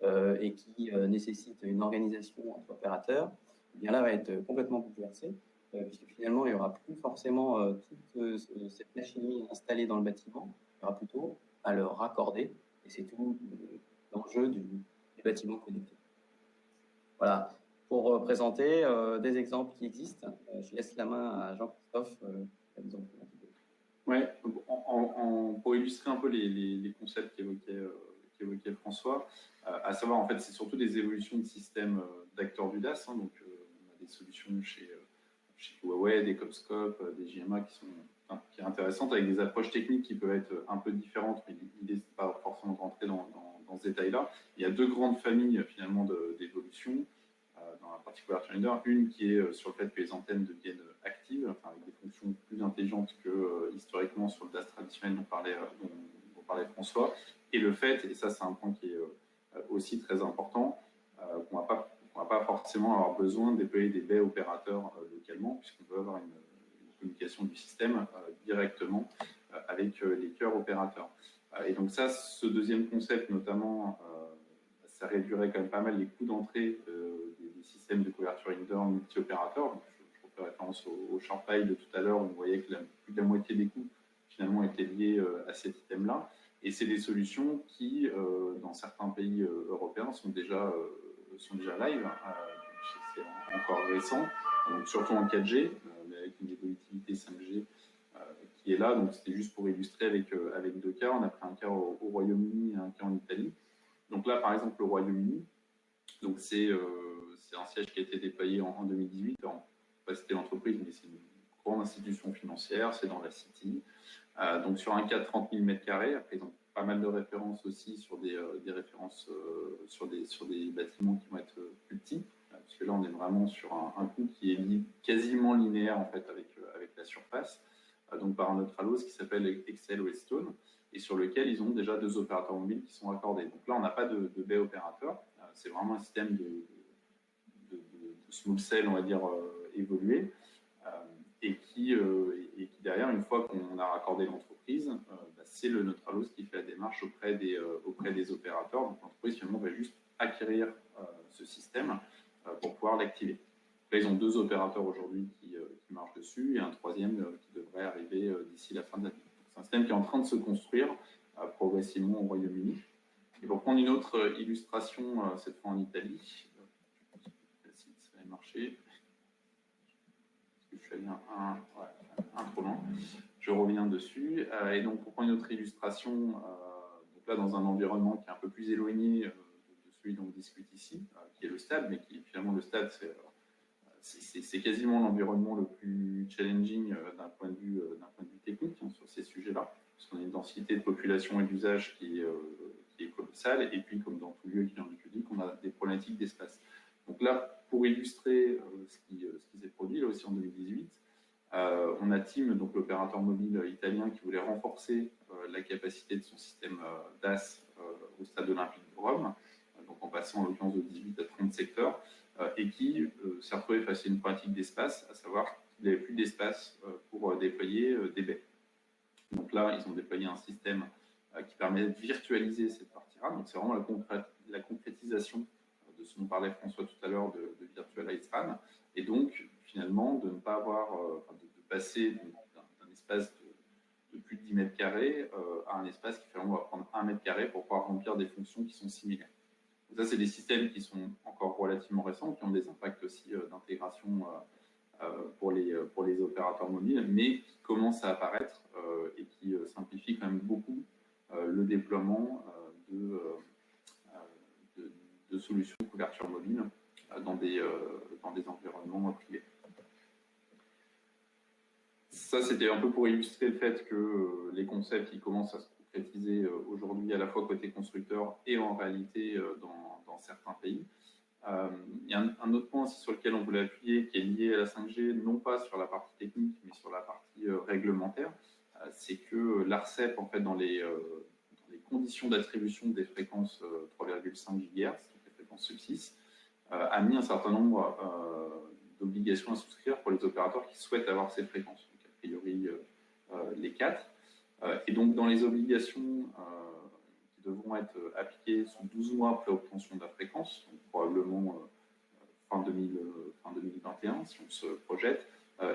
et qui nécessite une organisation entre opérateurs, eh bien là va être complètement bouleversé, puisque finalement il n'y aura plus forcément toute cette machinerie installée dans le bâtiment, il y aura plutôt à le raccorder, et c'est tout l'enjeu du bâtiment connecté. Voilà, pour présenter des exemples qui existent, je laisse la main à Jean-Christophe. Ouais, pour illustrer un peu les concepts qu'évoquait François, à savoir, en fait, c'est surtout des évolutions de systèmes d'acteurs du DAS. Hein, donc, on a des solutions chez Huawei, des Copscope, des JMA qui sont intéressantes, avec des approches techniques qui peuvent être un peu différentes, mais l'idée, c'est pas forcément de rentrer dans ce détail-là. Il y a 2 grandes familles, finalement, d'évolutions dans la partie couverture indoor. Une qui est sur le fait que les antennes deviennent actives, enfin, avec des fonctions plus intelligentes que historiquement sur le DAS traditionnel dont parlait François. Et le fait, et ça c'est un point qui est aussi très important, qu'on ne va pas forcément avoir besoin de déployer des baies opérateurs localement, puisqu'on peut avoir une communication du système directement avec les cœurs opérateurs. Et donc ça, ce deuxième concept notamment, ça réduirait quand même pas mal les coûts d'entrée des systèmes de couverture indoor multi-opérateurs. Je refais référence au SharpEye de tout à l'heure, où on voyait que plus de la moitié des coûts finalement étaient liés à cet item-là. Et c'est des solutions qui, dans certains pays européens, sont déjà live. c'est encore récent, donc surtout en 4G, mais avec une évolutivité 5G qui est là. Donc c'était juste pour illustrer avec deux cas. On a pris un cas au Royaume-Uni et un cas en Italie. Donc là, par exemple, le Royaume-Uni, donc c'est un siège qui a été déployé en 2018. Alors, pas c'était l'entreprise, mais c'est une grande institution financière, c'est dans la City. Donc sur un cas de 30 000 m², après ils ont pas mal de références aussi sur des références sur des bâtiments qui vont être plus petits, parce que là on est vraiment sur un coût qui est quasiment linéaire en fait avec la surface, donc par un autre allos qui s'appelle Excel Westone, et sur lequel ils ont déjà 2 opérateurs mobiles qui sont raccordés. Donc là on n'a pas de baie opérateur, c'est vraiment un système de small cell, on va dire, évolué. Et qui derrière, une fois qu'on a raccordé l'entreprise, c'est le Neutralos qui fait la démarche auprès des opérateurs. Donc l'entreprise finalement va juste acquérir ce système pour pouvoir l'activer. Là, ils ont 2 opérateurs aujourd'hui qui marchent dessus et un troisième qui devrait arriver d'ici la fin de l'année. C'est un système qui est en train de se construire progressivement au Royaume-Uni. Et pour prendre une autre illustration, cette fois en Italie, si ça va marcher. Je suis allé un trop lent. Je reviens dessus. Et donc, pour prendre une autre illustration, donc là, dans un environnement qui est un peu plus éloigné de celui dont on discute ici, qui est le stade, mais qui finalement, le stade, c'est quasiment l'environnement le plus challenging d'un point de vue technique sur ces sujets-là, parce qu'on a une densité de population et d'usage qui est colossale, et puis, comme dans tout lieu qui vient du public, on a des problématiques d'espace. Donc là, pour illustrer ce qui s'est produit, là aussi en 2018, on a TIM, donc l'opérateur mobile italien, qui voulait renforcer la capacité de son système DAS au stade olympique de Rome, donc en passant en l'occurrence de 18 à 30 secteurs, et qui s'est retrouvé face à une pratique d'espace, à savoir qu'il n'avait plus d'espace pour déployer des baies. Donc là, ils ont déployé un système qui permet de virtualiser cette partie-là. Donc c'est vraiment la concrétisation de ce dont parlait François tout à l'heure de Virtualized RAN, et donc finalement de ne pas avoir, de passer d'un espace de plus de 10 m² à un espace qui finalement va prendre 1 m² pour pouvoir remplir des fonctions qui sont similaires. Donc ça, c'est des systèmes qui sont encore relativement récents, qui ont des impacts aussi d'intégration pour les opérateurs mobiles, mais qui commencent à apparaître et qui simplifient quand même beaucoup le déploiement de solutions de couverture mobile dans des environnements privés. Ça, c'était un peu pour illustrer le fait que les concepts ils commencent à se concrétiser aujourd'hui à la fois côté constructeur et en réalité dans certains pays. Il y a un autre point aussi sur lequel on voulait appuyer qui est lié à la 5G, non pas sur la partie technique, mais sur la partie réglementaire. C'est que l'ARCEP, en fait, dans les conditions d'attribution des fréquences 3,5 GHz, donc les fréquences sub-6, a mis un certain nombre d'obligations à souscrire pour les opérateurs qui souhaitent avoir ces fréquences. Donc, a priori, les 4. Et donc, dans les obligations qui devront être appliquées sous 12 mois après obtention de la fréquence, donc probablement fin 2021, si on se projette,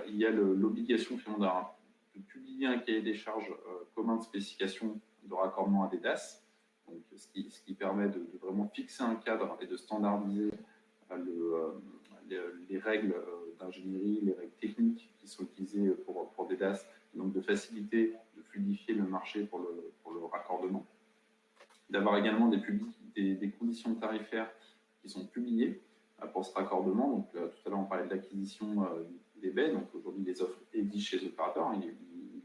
il y a l'obligation finalement de publier un cahier des charges commun de spécification de raccordement à des DAS, donc, ce qui permet de vraiment fixer un cadre et de standardiser les règles d'ingénierie, les règles techniques qui sont utilisées pour des DAS, donc de faciliter, de fluidifier le marché pour le raccordement, d'avoir également des conditions tarifaires qui sont publiées pour ce raccordement. Donc tout à l'heure on parlait de l'acquisition des baies, donc aujourd'hui les offres existent chez les opérateurs, il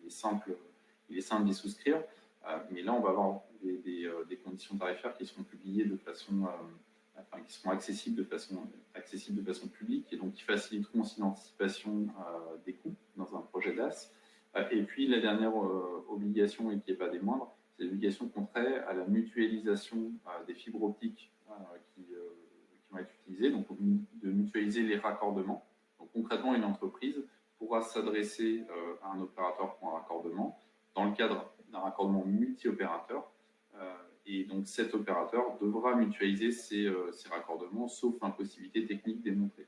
est simple d'y souscrire, mais là on va avoir des conditions tarifaires qui seront publiées de façon qui seront accessibles de façon publique, et donc qui faciliteront aussi l'anticipation des coûts dans un projet DAS. Et puis la dernière obligation, et qui n'est pas des moindres, c'est l'obligation contraire à la mutualisation des fibres optiques qui vont être utilisées, donc de mutualiser les raccordements. Donc concrètement, une entreprise pourra s'adresser à un opérateur pour un raccordement dans le cadre d'un raccordement multi-opérateur. Et donc cet opérateur devra mutualiser ces raccordements, sauf impossibilité technique démontrée.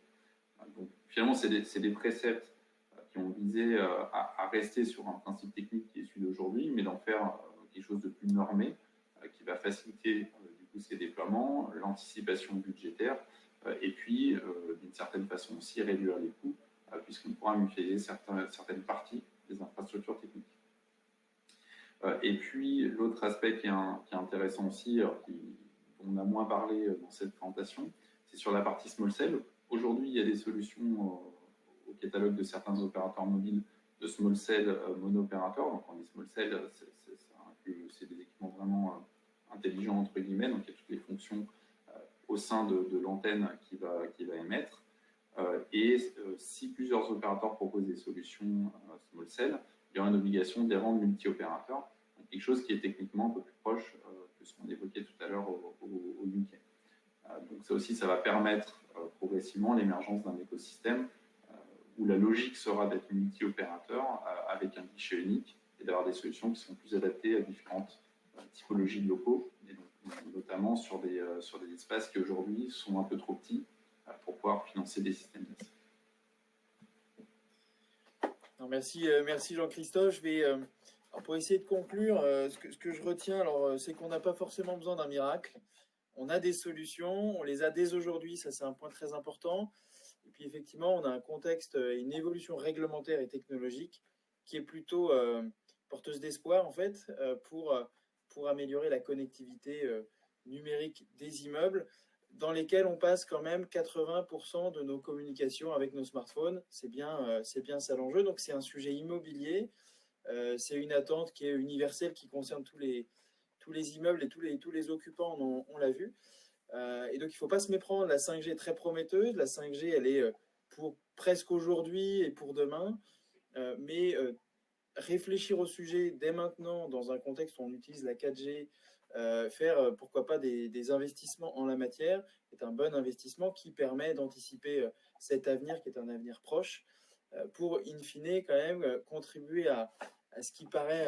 Donc finalement, c'est des préceptes qui ont visé à rester sur un principe technique qui est celui d'aujourd'hui, mais d'en faire quelque chose de plus normé, qui va faciliter du coup ces déploiements, l'anticipation budgétaire, et puis, d'une certaine façon aussi, réduire les coûts, puisqu'on pourra mutualiser certaines parties des infrastructures techniques. Et puis, l'autre aspect qui est intéressant aussi, dont on a moins parlé dans cette présentation, c'est sur la partie small cell. Aujourd'hui, il y a des solutions au catalogue de certains opérateurs mobiles de small cell mono-opérateurs. Donc, on dit small cell, c'est des équipements vraiment intelligents, entre guillemets. Donc, il y a toutes les fonctions au sein de l'antenne qui va émettre. Si plusieurs opérateurs proposent des solutions small cell, il y aura une obligation de les rendre multi-opérateurs. Quelque chose qui est techniquement un peu plus proche que ce qu'on évoquait tout à l'heure au UK. Donc ça aussi, ça va permettre progressivement l'émergence d'un écosystème où la logique sera d'être multi-opérateur avec un guichet unique et d'avoir des solutions qui sont plus adaptées à différentes typologies de locaux, et donc, notamment sur des espaces qui aujourd'hui sont un peu trop petits pour pouvoir financer des systèmes d'essai. Merci Jean-Christophe. Pour essayer de conclure, ce que je retiens, c'est qu'on n'a pas forcément besoin d'un miracle. On a des solutions, on les a dès aujourd'hui, ça c'est un point très important. Et puis effectivement, on a un contexte, une évolution réglementaire et technologique qui est plutôt porteuse d'espoir en fait pour améliorer la connectivité numérique des immeubles, dans lesquels on passe quand même 80% de nos communications avec nos smartphones. C'est bien ça l'enjeu. Donc c'est un sujet immobilier. C'est une attente qui est universelle, qui concerne tous les immeubles et tous les occupants, on l'a vu. Et donc, il ne faut pas se méprendre. La 5G est très prometteuse. La 5G, elle est pour presque aujourd'hui et pour demain. Mais réfléchir au sujet dès maintenant, dans un contexte où on utilise la 4G, faire pourquoi pas des investissements en la matière, est un bon investissement qui permet d'anticiper cet avenir qui est un avenir proche, pour in fine quand même contribuer à ce qui paraît,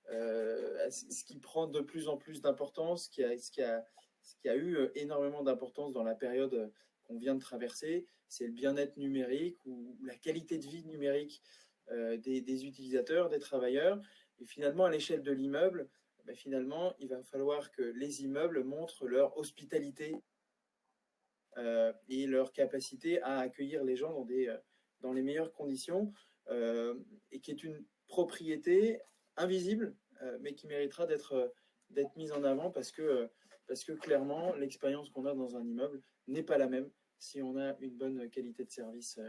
à ce qui prend de plus en plus d'importance, ce qui a eu énormément d'importance dans la période qu'on vient de traverser, c'est le bien-être numérique ou la qualité de vie numérique des utilisateurs, des travailleurs. Et finalement, à l'échelle de l'immeuble, finalement, il va falloir que les immeubles montrent leur hospitalité et leur capacité à accueillir les gens dans les meilleures conditions, et qui est une propriété invisible, mais qui méritera d'être mise en avant parce que clairement, l'expérience qu'on a dans un immeuble n'est pas la même si on a une bonne qualité de service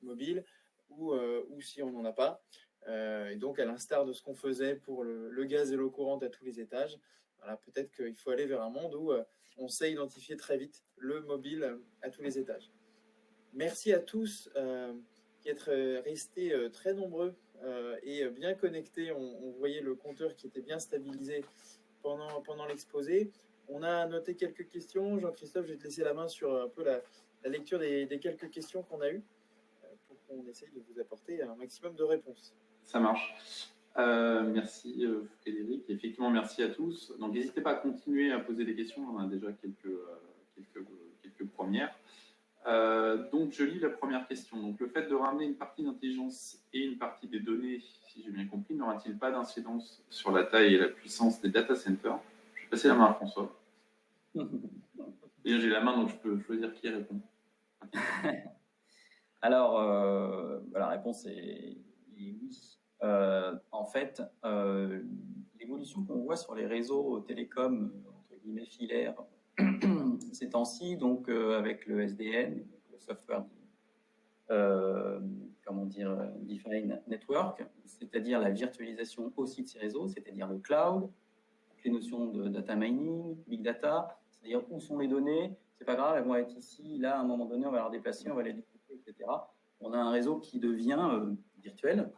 mobile ou si on n'en a pas. Et donc, à l'instar de ce qu'on faisait pour le gaz et l'eau courante à tous les étages, voilà, peut-être qu'il faut aller vers un monde où on sait identifier très vite le mobile à tous les étages. Merci à tous qui êtes restés très nombreux et bien connectés. On voyait le compteur qui était bien stabilisé pendant l'exposé. On a noté quelques questions. Jean-Christophe, je vais te laisser la main sur un peu la lecture des quelques questions qu'on a eues pour qu'on essaye de vous apporter un maximum de réponses. Ça marche. Merci Frédéric. Effectivement, merci à tous. Donc, n'hésitez pas à continuer à poser des questions. On a déjà quelques premières. Donc, je lis la première question. Donc, le fait de ramener une partie d'intelligence et une partie des données, si j'ai bien compris, n'aura-t-il pas d'incidence sur la taille et la puissance des data centers? Je vais passer la main à François. J'ai la main, donc je peux choisir qui répond. Alors, la réponse est oui. En fait, l'évolution qu'on voit sur les réseaux télécoms, entre guillemets filaires, ces temps-ci, donc avec le SDN, le software, Defined Network, c'est-à-dire la virtualisation aussi de ces réseaux, c'est-à-dire le cloud, les notions de data mining, big data, c'est-à-dire où sont les données, c'est pas grave, elles vont être ici, là, à un moment donné, on va les déplacer, on va les découper, etc. On a un réseau qui devient virtuel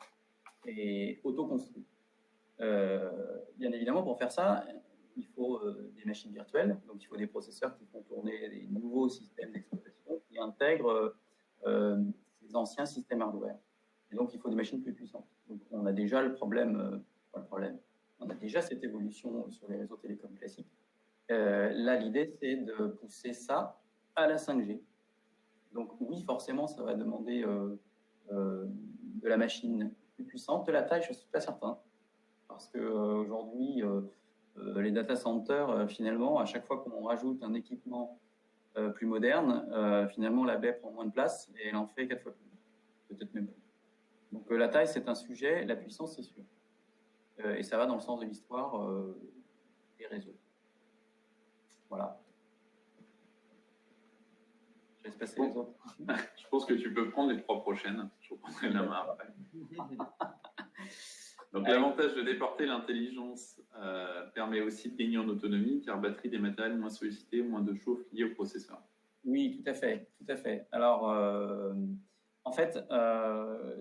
et auto-construit. Bien évidemment, pour faire ça, il faut des machines virtuelles, donc il faut des processeurs qui font tourner des nouveaux systèmes d'exploitation qui intègrent ces anciens systèmes hardware. Et donc, il faut des machines plus puissantes. Donc, on a déjà on a déjà cette évolution sur les réseaux télécoms classiques. Là, l'idée, c'est de pousser ça à la 5G. Donc, oui, forcément, ça va demander de la machine plus puissante. De la taille, je ne suis pas certain. Parce qu'aujourd'hui, les data centers, finalement, à chaque fois qu'on rajoute un équipement plus moderne, finalement, la baie prend moins de place et elle en fait 4 fois plus, peut-être même plus. Donc la taille, c'est un sujet, la puissance, c'est sûr. Et ça va dans le sens de l'histoire des réseaux. Voilà. Je laisse passer les autres. Je pense que tu peux prendre les 3 prochaines. Je reprendrai la main après. Donc, l'avantage de déporter l'intelligence permet aussi de gagner en autonomie, car batterie des matériels moins sollicités, moins de chauffe liée au processeur. Oui, tout à fait, tout à fait. Alors, en fait,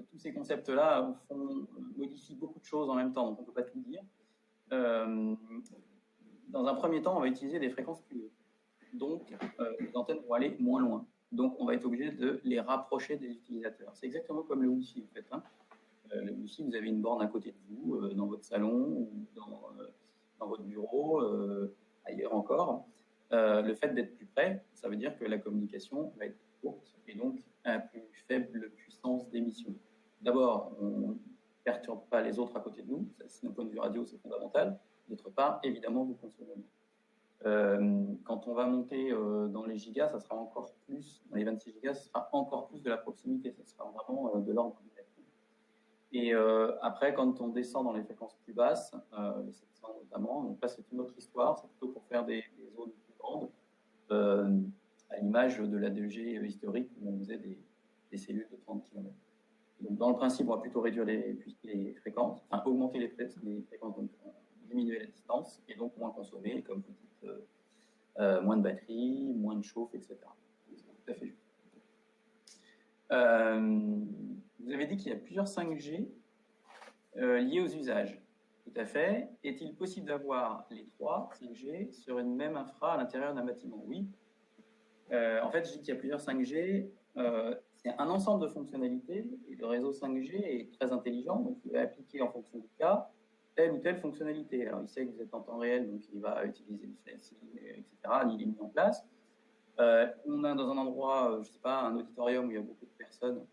tous ces concepts-là modifient beaucoup de choses en même temps, donc on ne peut pas tout dire. Dans un premier temps, on va utiliser des fréquences plus hautes. Donc, les antennes vont aller moins loin. Donc, on va être obligé de les rapprocher des utilisateurs. C'est exactement comme le Wi-Fi, en fait. Le Wi-Fi, vous avez une borne à côté de vous, dans votre salon ou dans votre bureau, ailleurs encore. Le fait d'être plus près, ça veut dire que la communication va être courte et donc à plus faible puissance d'émission. D'abord, on ne perturbe pas les autres à côté de nous. D'un point de vue radio, c'est fondamental. D'autre part, évidemment, vous consommez moins. Quand on va monter dans les gigas, ça sera encore plus, dans les 26 gigas, ça sera encore plus de la proximité. Ça sera vraiment de l'ordre du mètre. Et après, quand on descend dans les fréquences plus basses, les 700 notamment, donc là, c'est une autre histoire. C'est plutôt pour faire des zones plus grandes, à l'image de la 2G historique où on faisait des cellules de 30 km. Donc, dans le principe, on va plutôt réduire les fréquences, enfin augmenter les fréquences, donc diminuer la distance et donc moins consommer, comme vous dites, moins de batterie, moins de chauffe, etc. C'est tout à fait juste. Vous avez dit qu'il y a plusieurs 5G liés aux usages. Tout à fait. Est-il possible d'avoir les 3 5G sur une même infra à l'intérieur d'un bâtiment? Oui. En fait, je dis qu'il y a plusieurs 5G. C'est un ensemble de fonctionnalités et le réseau 5G est très intelligent, donc il va appliquer en fonction du cas telle ou telle fonctionnalité. Alors, il sait que vous êtes en temps réel, donc il va utiliser du slicing, etc. Il est mis en place. On a dans un endroit, je ne sais pas, un auditorium où il y a beaucoup de personnes,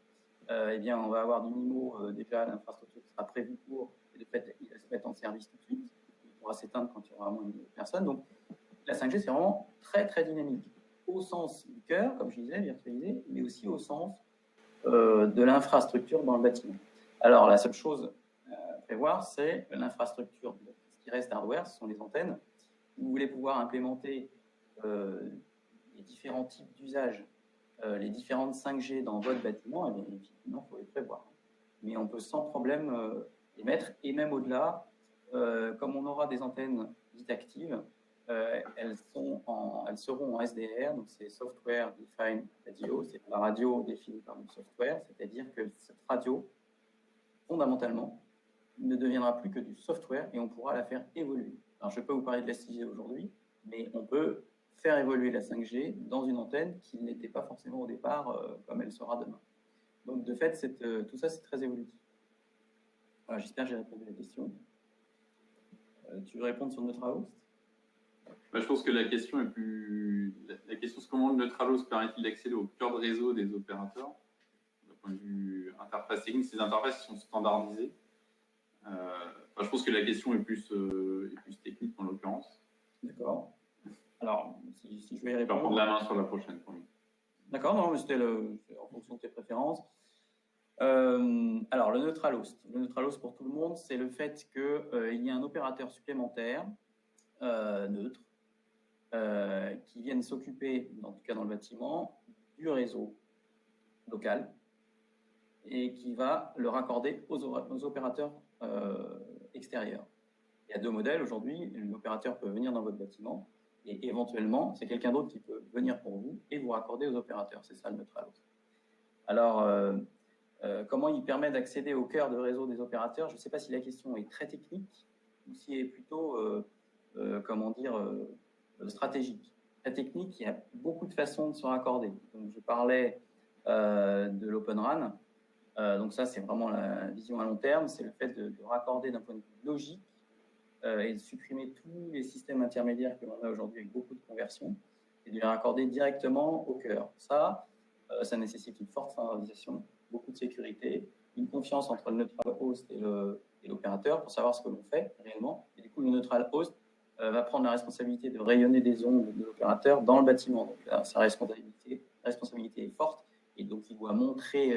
eh bien, on va avoir du MIMO, déjà l'infrastructure sera prévue pour, et de fait, il va se mettre en service tout de suite. Il pourra s'éteindre quand il y aura moins de personnes. Donc, la 5G, c'est vraiment très, très dynamique, au sens du cœur, comme je disais, virtualisé, mais aussi au sens de l'infrastructure dans le bâtiment. Alors, la seule chose à prévoir, c'est l'infrastructure. Ce qui reste hardware, ce sont les antennes. Vous voulez pouvoir implémenter les différents types d'usages, les différentes 5G dans votre bâtiment, et bien, effectivement, il faut les prévoir. Mais on peut sans problème les mettre, et même au-delà, comme on aura des antennes dites actives, elles seront en SDR, donc c'est Software Defined Radio, c'est la radio définie par le software, c'est-à-dire que cette radio, fondamentalement, ne deviendra plus que du software et on pourra la faire évoluer. Alors, je peux vous parler de la 6G aujourd'hui, mais on peut faire évoluer la 5G dans une antenne qui n'était pas forcément au départ comme elle sera demain. Donc, de fait, tout ça, c'est très évolutif. Voilà, j'espère que j'ai répondu à la question. Tu veux répondre sur Neutral Host? Je pense que la question est plus. La question, c'est comment le Neutral Host permet-il d'accéder au cœur de réseau des opérateurs? D'un point de vue interface technique, ces interfaces sont standardisées. Je pense que la question est plus technique en l'occurrence. D'accord. Alors, si je vais y Je vais répondre. prendre la main sur la prochaine pour lui. D'accord, non, mais c'était en fonction de tes préférences. Alors, le Neutral Host. Le Neutral Host pour tout le monde, c'est le fait qu'il y a un opérateur supplémentaire, neutre, qui vienne s'occuper, en tout cas dans le bâtiment, du réseau local et qui va le raccorder aux opérateurs extérieurs. Il y a 2 modèles aujourd'hui. L'opérateur peut venir dans votre bâtiment et éventuellement, c'est quelqu'un d'autre qui peut venir pour vous et vous raccorder aux opérateurs. C'est ça le Neutral Host. Alors, comment il permet d'accéder au cœur de réseau des opérateurs? Je ne sais pas si la question est très technique ou si elle est plutôt, stratégique. Très technique, il y a beaucoup de façons de se raccorder. Donc, je parlais de l'Open RAN. Donc ça, c'est vraiment la vision à long terme. C'est le fait de raccorder d'un point de vue logique et de supprimer tous les systèmes intermédiaires que l'on a aujourd'hui avec beaucoup de conversions et de les raccorder directement au cœur. Ça nécessite une forte standardisation, beaucoup de sécurité, une confiance entre le Neutral Host et l'opérateur pour savoir ce que l'on fait réellement. Et du coup, le Neutral Host va prendre la responsabilité de rayonner des ondes de l'opérateur dans le bâtiment. Donc là, sa responsabilité est forte et donc il doit montrer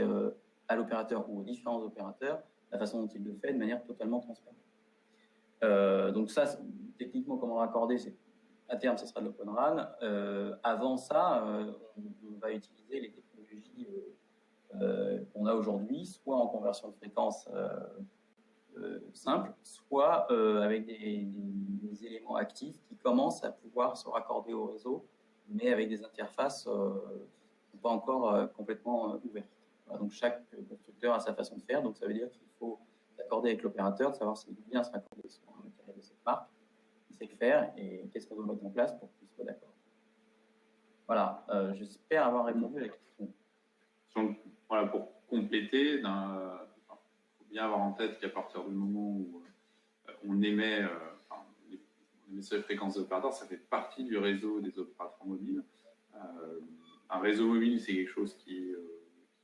à l'opérateur ou aux différents opérateurs la façon dont il le fait de manière totalement transparente. Donc ça, techniquement, comment raccorder, à terme, ce sera de l'Open RAN. Avant ça, on va utiliser les technologies qu'on a aujourd'hui, soit en conversion de fréquence simple, soit avec des éléments actifs qui commencent à pouvoir se raccorder au réseau, mais avec des interfaces qui ne sont pas encore complètement ouvertes. Voilà, donc chaque constructeur a sa façon de faire, donc ça veut dire qu'il faut s'accorder avec l'opérateur, de savoir s'il veut bien se raccorder sur un matériel de cette marque, il sait le faire et qu'est-ce qu'on doit mettre en place pour qu'il soit d'accord. Voilà, j'espère avoir répondu à la question. Donc, voilà, pour compléter, il faut bien avoir en tête qu'à partir du moment où on émet les seules fréquences d'opérateurs, ça fait partie du réseau des opérateurs mobiles. Un réseau mobile, c'est quelque chose qui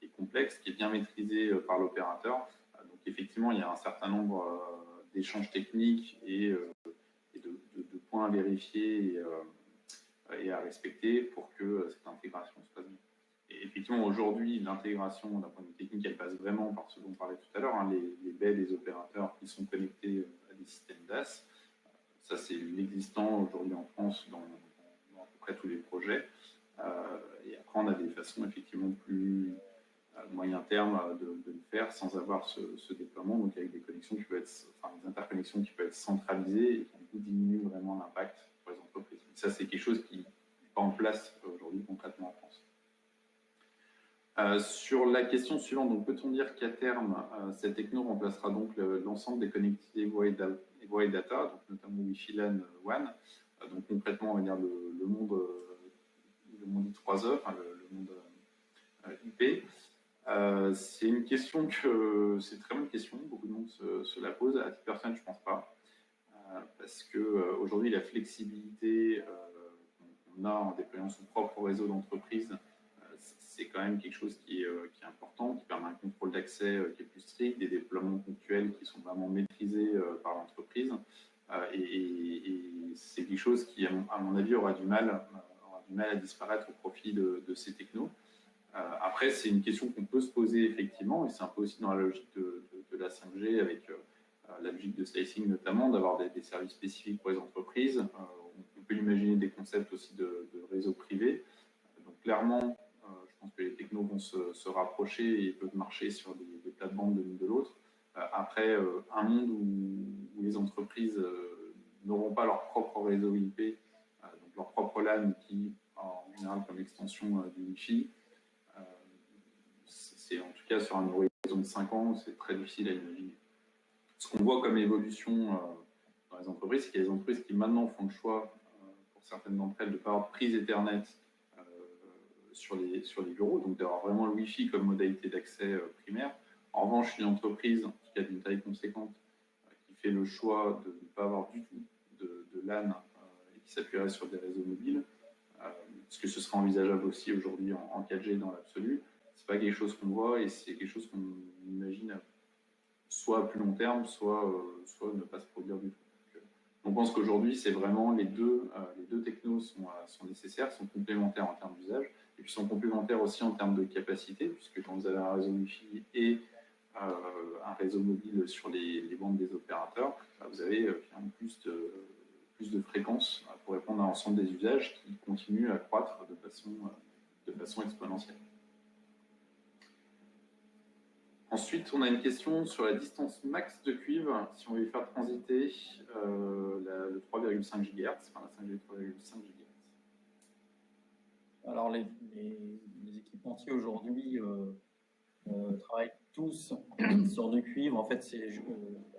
est complexe, qui est bien maîtrisé par l'opérateur. Donc effectivement, il y a un certain nombre d'échanges techniques et de points à vérifier et à respecter pour que cette intégration se passe bien. Et effectivement, aujourd'hui, l'intégration d'un point de vue technique, elle passe vraiment par ce dont on parlait tout à l'heure, hein, les baies des opérateurs qui sont connectés à des systèmes DAS. Ça, c'est l'existant aujourd'hui en France dans à peu près tous les projets. Et après, on a des façons effectivement plus moyen terme de le faire sans avoir ce déploiement, donc avec des connexions qui peuvent être, des interconnexions qui peuvent être centralisées et qui du coup diminuent vraiment l'impact pour les entreprises. Et ça, c'est quelque chose qui n'est pas en place aujourd'hui concrètement en France. Sur la question suivante, donc peut-on dire qu'à terme, cette techno remplacera donc l'ensemble des connectivités voix et data, donc notamment Wi-Fi LAN WAN, donc concrètement, on va dire le monde I3E, enfin le monde IP. C'est une question c'est une très bonne question, beaucoup de monde se la pose. À titre personnel, je ne pense pas, parce qu'aujourd'hui, la flexibilité qu'on a en déployant son propre réseau d'entreprise, c'est quand même quelque chose qui est important, qui permet un contrôle d'accès qui est plus strict, des déploiements ponctuels qui sont vraiment maîtrisés par l'entreprise. Et c'est quelque chose qui, à mon avis, aura du mal à disparaître au profit de ces technos. Après, c'est une question qu'on peut se poser effectivement, et c'est un peu aussi dans la logique de la 5G, avec la logique de slicing notamment, d'avoir des services spécifiques pour les entreprises. On peut imaginer des concepts aussi de réseaux privés. Donc clairement, je pense que les technos vont se rapprocher et peuvent marcher sur des plates-bandes de l'une de l'autre. Après, un monde où les entreprises n'auront pas leur propre réseau IP, donc leur propre LAN qui, en général, comme extension du Wi-Fi, c'est en tout cas sur un horizon de 5 ans, c'est très difficile à imaginer. Ce qu'on voit comme évolution dans les entreprises, c'est qu'il y a des entreprises qui maintenant font le choix, pour certaines d'entre elles, de ne pas avoir de prise Ethernet sur les bureaux, donc d'avoir vraiment le Wi-Fi comme modalité d'accès primaire. En revanche, une entreprise, en tout cas d'une taille conséquente, qui fait le choix de ne pas avoir du tout de LAN et qui s'appuierait sur des réseaux mobiles, parce que ce serait envisageable aussi aujourd'hui en 4G dans l'absolu, c'est pas quelque chose qu'on voit et c'est quelque chose qu'on imagine soit à plus long terme, soit ne pas se produire du tout. Donc, on pense qu'aujourd'hui, c'est vraiment les deux technos sont nécessaires, sont complémentaires en termes d'usage, et puis sont complémentaires aussi en termes de capacité, puisque quand vous avez un réseau Wi-Fi et un réseau mobile sur les bandes des opérateurs, vous avez plus de fréquences pour répondre à l'ensemble des usages qui continuent à croître de façon exponentielle. Ensuite, on a une question sur la distance max de cuivre si on veut faire transiter le 3,5 GHz, enfin la 5G 3,5 GHz. Alors, les équipementiers aujourd'hui travaillent tous sur du cuivre. En fait, c'est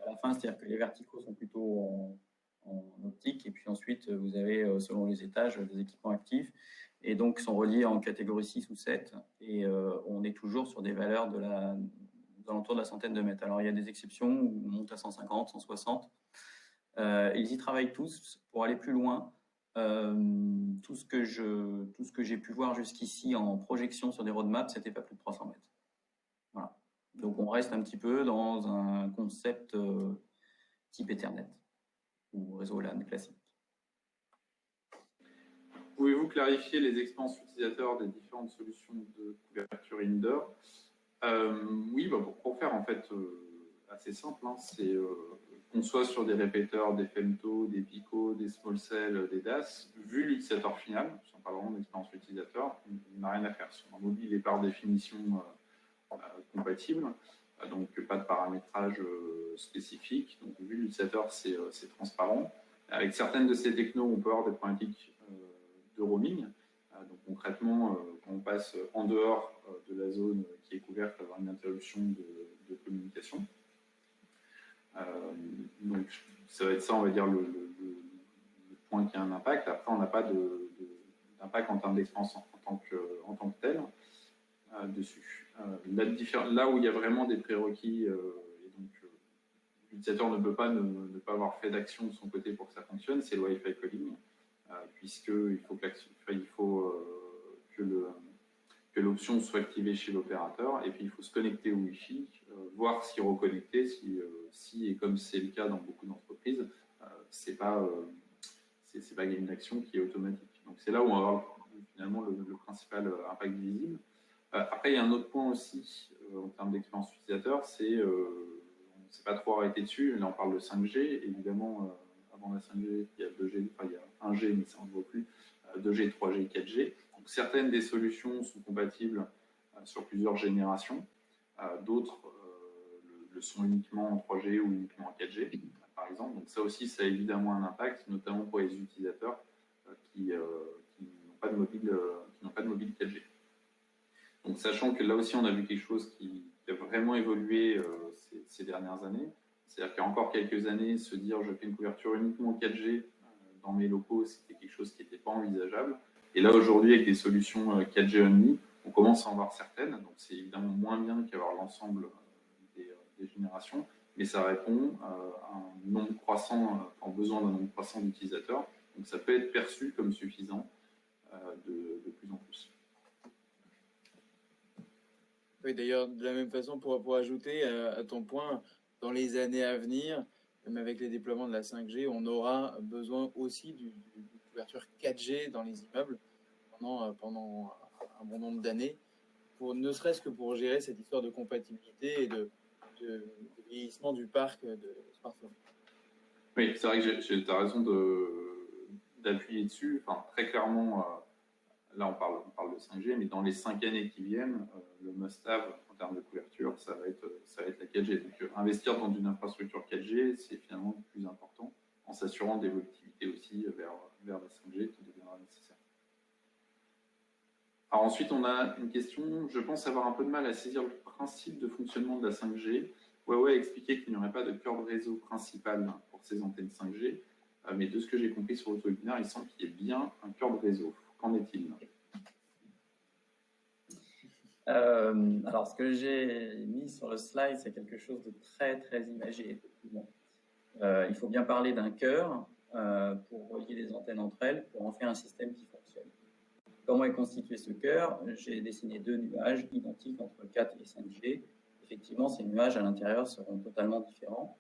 à la fin, c'est-à-dire que les verticaux sont plutôt en optique, et puis ensuite, vous avez, selon les étages, des équipements actifs, et donc sont reliés en catégorie 6 ou 7, et on est toujours sur des valeurs aux alentours de la centaine de mètres. Alors, il y a des exceptions où on monte à 150, 160. Ils y travaillent tous pour aller plus loin. Tout ce que j'ai pu voir jusqu'ici en projection sur des roadmaps, c'était pas plus de 300 mètres. Voilà. Donc, on reste un petit peu dans un concept type Ethernet ou réseau LAN classique. pouvez-vous clarifier les expériences utilisateurs des différentes solutions de couverture indoor? Oui, pour faire en fait assez simple, hein, c'est qu'on soit sur des répéteurs, des femto, des pico, des small cells, des DAS, vu l'utilisateur final, si on parle vraiment d'expérience utilisateur, il n'a rien à faire. Son mobile est par définition compatible, donc pas de paramétrage spécifique. Donc vu l'utilisateur, c'est transparent. Avec certaines de ces technos, on peut avoir des problématiques de roaming. Donc concrètement, quand on passe en dehors de la zone qui est couverte, avoir une interruption de communication. Donc ça va être ça, on va dire, le point qui a un impact. Après, on n'a pas d'impact en termes d'expérience en tant que tel dessus. Là où il y a vraiment des prérequis, et donc l'utilisateur ne peut pas ne pas avoir fait d'action de son côté pour que ça fonctionne, c'est le Wi-Fi calling, puisqu'il faut que l'option soit activée chez l'opérateur, et puis il faut se connecter au Wi-Fi, voir s'y reconnecter, si et comme c'est le cas dans beaucoup d'entreprises, c'est pas une action qui est automatique. Donc c'est là où on va avoir finalement le principal impact visible. Après, il y a un autre point aussi en termes d'expérience utilisateur, c'est on ne s'est pas trop arrêté dessus. Là, on parle de 5G. Évidemment, avant la 5G, il y a 2G, enfin, il y a 1G, mais ça on ne voit plus, 2G, 3G, 4G. Donc, certaines des solutions sont compatibles sur plusieurs générations. D'autres le sont uniquement en 3G ou uniquement en 4G, par exemple. Donc, ça aussi, ça a évidemment un impact, notamment pour les utilisateurs qui n'ont pas de mobile 4G. Donc, sachant que là aussi, on a vu quelque chose qui a vraiment évolué ces dernières années. C'est-à-dire qu'il y a encore quelques années, se dire je fais une couverture uniquement 4G dans mes locaux, c'était quelque chose qui n'était pas envisageable. Et là, aujourd'hui, avec des solutions 4G only, on commence à en voir certaines. Donc, c'est évidemment moins bien qu'avoir l'ensemble des générations, mais ça répond à un nombre croissant, en besoin d'un nombre croissant d'utilisateurs. Donc, ça peut être perçu comme suffisant de plus en plus. Oui, d'ailleurs, de la même façon, pour ajouter à ton point, dans les années à venir, même avec les déploiements de la 5G, on aura besoin aussi d'une couverture 4G dans les immeubles pendant un bon nombre d'années, ne serait-ce que pour gérer cette histoire de compatibilité et de vieillissement du parc de smartphones. Oui, c'est vrai que tu as raison d'appuyer dessus. Enfin, très clairement, là on parle de 5G, mais dans les 5 années qui viennent, le must-have en termes de couverture, ça va être la 4G. Donc investir dans une infrastructure 4G, c'est finalement le plus important, en s'assurant d'évolutivité aussi vers la 5G qui deviendra nécessaire. Alors ensuite, on a une question. Je pense avoir un peu de mal à saisir le principe de fonctionnement de la 5G. Huawei a expliqué qu'il n'y aurait pas de cœur de réseau principal pour ces antennes 5G, mais de ce que j'ai compris sur votre webinaire, il semble qu'il y ait bien un cœur de réseau. Qu'en est-il ? Alors, ce que j'ai mis sur le slide, c'est quelque chose de très, très imagé, effectivement. Il faut bien parler d'un cœur pour relier les antennes entre elles, pour en faire un système qui fonctionne. Comment est constitué ce cœur? J'ai dessiné 2 nuages identiques entre 4 et 5G. Effectivement, ces nuages à l'intérieur seront totalement différents.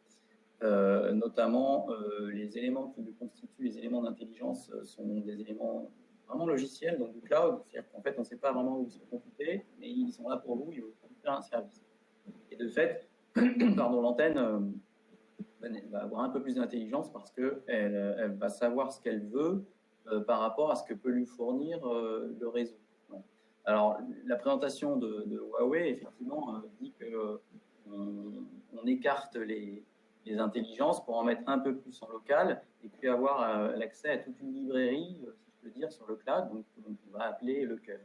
Notamment, les éléments qui le constituent, les éléments d'intelligence, sont des éléments vraiment logiciels, donc du cloud. C'est-à-dire qu'en fait, on ne sait pas vraiment où ils sont computés, mais ils sont là pour vous, ils vont faire un service. Et de fait, l'antenne va avoir un peu plus d'intelligence parce qu'elle va savoir ce qu'elle veut par rapport à ce que peut lui fournir le réseau. Alors, la présentation de Huawei, effectivement, dit qu'on écarte les intelligences pour en mettre un peu plus en local et puis avoir l'accès à toute une librairie, si je peux dire, sur le cloud, donc on va appeler le cœur.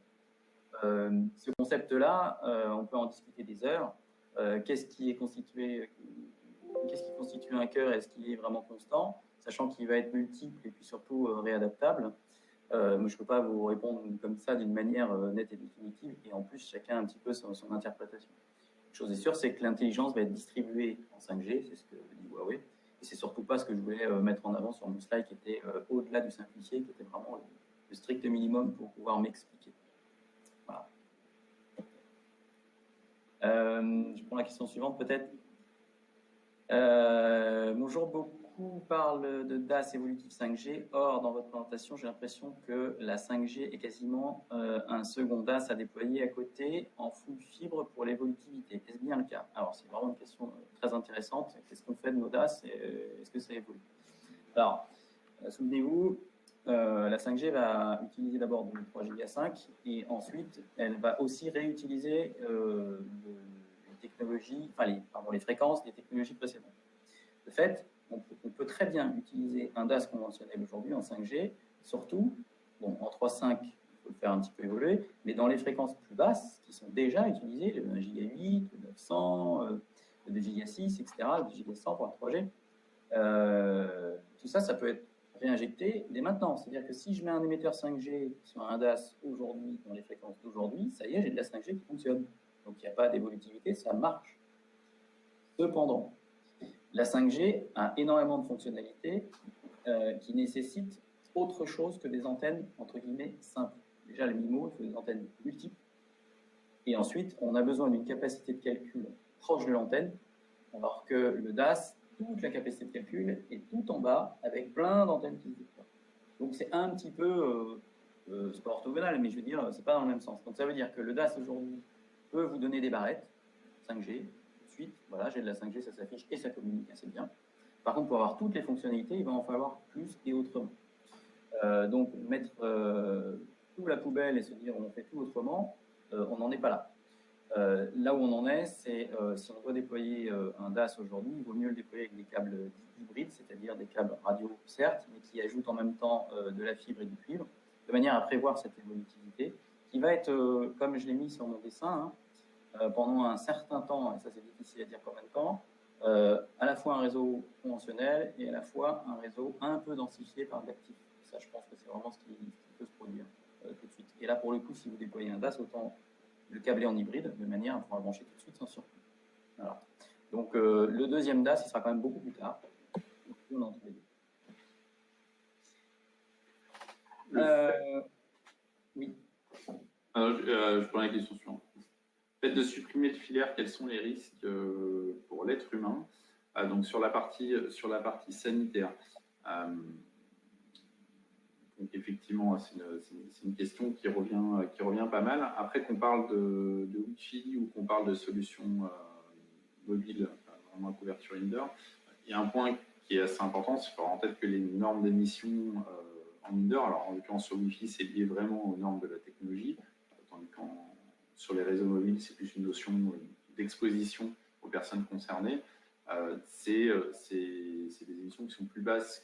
Ce concept-là, on peut en discuter des heures. Qu'est-ce qui constitue un cœur? Est-ce qu'il est vraiment constant, sachant qu'il va être multiple et puis surtout réadaptable? Moi, je ne peux pas vous répondre comme ça d'une manière nette et définitive, et en plus, chacun a un petit peu son interprétation. Une chose est sûre, c'est que l'intelligence va être distribuée en 5G, c'est ce que dit Huawei, et c'est surtout pas ce que je voulais mettre en avant sur mon slide, qui était au-delà du simplifié, qui était vraiment le strict minimum pour pouvoir m'expliquer. Voilà. Je prends la question suivante, peut-être. Bonjour, beaucoup parle de DAS évolutif 5G. Or, dans votre présentation, j'ai l'impression que la 5G est quasiment un second DAS à déployer à côté en full fibre pour l'évolutivité. Est-ce bien le cas? Alors, c'est vraiment une question très intéressante. Qu'est-ce qu'on fait de nos DAS et est-ce que ça évolue? Alors, souvenez-vous, la 5G va utiliser d'abord du 3 Go 5 et ensuite, elle va aussi réutiliser les technologies, les fréquences des technologies précédentes. De fait, on peut très bien utiliser un DAS conventionnel aujourd'hui en 5G, surtout, en 3.5, il faut le faire un petit peu évoluer, mais dans les fréquences plus basses qui sont déjà utilisées, le 1 giga 8, le 900, le 2 giga 6, etc., le 2 giga 100 pour la 3G, tout ça, ça peut être réinjecté dès maintenant. C'est-à-dire que si je mets un émetteur 5G sur un DAS aujourd'hui, dans les fréquences d'aujourd'hui, ça y est, j'ai de la 5G qui fonctionne. Donc il n'y a pas d'évolutivité, ça marche. Cependant, la 5G a énormément de fonctionnalités qui nécessitent autre chose que des antennes, entre guillemets, simples. Déjà, le MIMO, il faut des antennes multiples. Et ensuite, on a besoin d'une capacité de calcul proche de l'antenne, alors que le DAS, toute la capacité de calcul est tout en bas, avec plein d'antennes qui se déploient. Donc, c'est un petit peu, c'est pas orthogonal, mais je veux dire, c'est pas dans le même sens. Donc, ça veut dire que le DAS, aujourd'hui, peut vous donner des barrettes 5G, suite, voilà, j'ai de la 5G, ça s'affiche et ça communique assez bien. Par contre, pour avoir toutes les fonctionnalités, il va en falloir plus et autrement. Donc, mettre tout à la poubelle et se dire on fait tout autrement, on n'en est pas là. Là où on en est, c'est si on doit déployer un DAS aujourd'hui, il vaut mieux le déployer avec des câbles hybrides, c'est-à-dire des câbles radio, certes, mais qui ajoutent en même temps de la fibre et du cuivre, de manière à prévoir cette évolutivité, qui va être, comme je l'ai mis sur mon dessin, pendant un certain temps, et ça c'est difficile à dire combien de temps, à la fois un réseau conventionnel et à la fois un réseau un peu densifié par de l'actif. Ça, je pense que c'est vraiment ce qui peut se produire tout de suite. Et là, pour le coup, si vous déployez un DAS, autant le câbler en hybride, de manière à pouvoir le brancher tout de suite sans surcoût. Voilà. Donc, le deuxième DAS, il sera quand même beaucoup plus tard. On entre les deux. Oui. Alors, je prends la question suivante. Le fait de supprimer le filaire, quels sont les risques pour l'être humain? Donc sur la partie sanitaire. Donc effectivement, c'est une question qui revient pas mal. Après qu'on parle de Wi-Fi ou qu'on parle de solutions mobiles, vraiment à couverture indoor, il y a un point qui est assez important, c'est avoir en tête que les normes d'émission en indoor, alors en l'occurrence sur Wi-Fi, c'est lié vraiment aux normes de la technologie, tandis sur les réseaux mobiles, c'est plus une notion d'exposition aux personnes concernées. C'est des émissions qui sont plus basses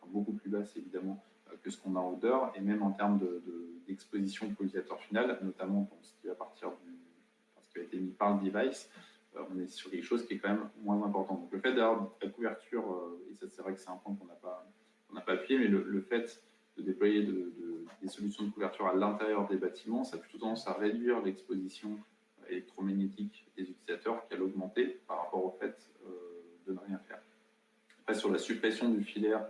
beaucoup plus basses évidemment que ce qu'on a en odeur, et même en termes d'exposition pour l'utilisateur final, notamment pour ce qui va ce qui a été mis par le device, on est sur quelque chose qui est quand même moins important. Donc le fait d'avoir la couverture, et ça c'est vrai que c'est un point qu'on n'a pas appuyé, mais le fait de déployer des solutions de couverture à l'intérieur des bâtiments, ça a plutôt tendance à réduire l'exposition électromagnétique des utilisateurs qu'à l'augmenter par rapport au fait de ne rien faire. Après, sur la suppression du filaire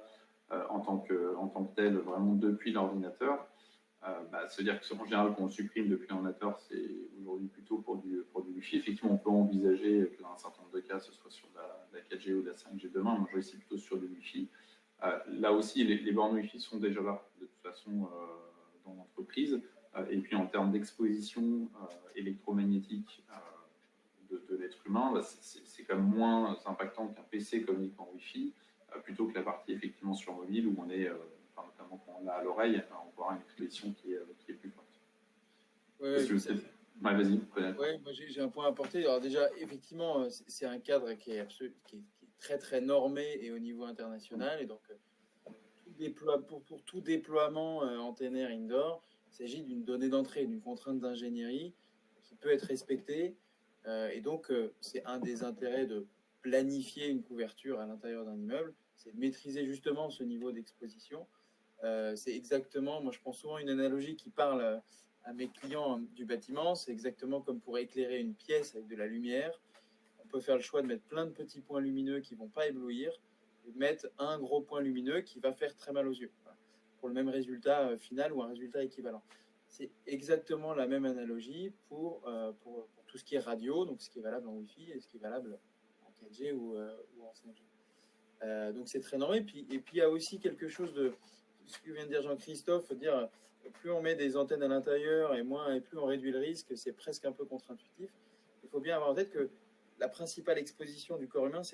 en tant que tel, vraiment depuis l'ordinateur, c'est-à-dire qu'en général, quand on le supprime depuis l'ordinateur, c'est aujourd'hui plutôt pour du Wi-Fi. Effectivement, on peut envisager que dans un certain nombre de cas, ce soit sur la 4G ou la 5G demain. Moi, je vais plutôt sur du Wi-Fi. Là aussi, les bornes Wi-Fi sont déjà là, de toute façon, dans l'entreprise. Et puis, en termes d'exposition électromagnétique de l'être humain, c'est quand même moins impactant qu'un PC communique en Wi-Fi, plutôt que la partie effectivement sur mobile où on est, notamment quand on l'a à l'oreille, on peut avoir une exposition qui est plus forte. Vas-y. Oui, moi j'ai un point à apporter. Alors déjà, effectivement, c'est un cadre qui est très très normé et au niveau international. Et donc, pour tout déploiement antennaire indoor, il s'agit d'une donnée d'entrée, d'une contrainte d'ingénierie qui peut être respectée. Et donc, c'est un des intérêts de planifier une couverture à l'intérieur d'un immeuble, c'est de maîtriser justement ce niveau d'exposition. C'est exactement, moi je prends souvent une analogie qui parle à mes clients du bâtiment, c'est exactement comme pour éclairer une pièce avec de la lumière. On peut faire le choix de mettre plein de petits points lumineux qui ne vont pas éblouir, et de mettre un gros point lumineux qui va faire très mal aux yeux, pour le même résultat final ou un résultat équivalent. C'est exactement la même analogie pour tout ce qui est radio, donc ce qui est valable en Wi-Fi et ce qui est valable en 4G ou en 5G. Donc c'est très normal. Et puis il y a aussi quelque chose de ce que vient de dire Jean-Christophe, dire plus on met des antennes à l'intérieur et plus on réduit le risque, c'est presque un peu contre-intuitif. Il faut bien avoir en tête que la principale exposition du corps humain, c'est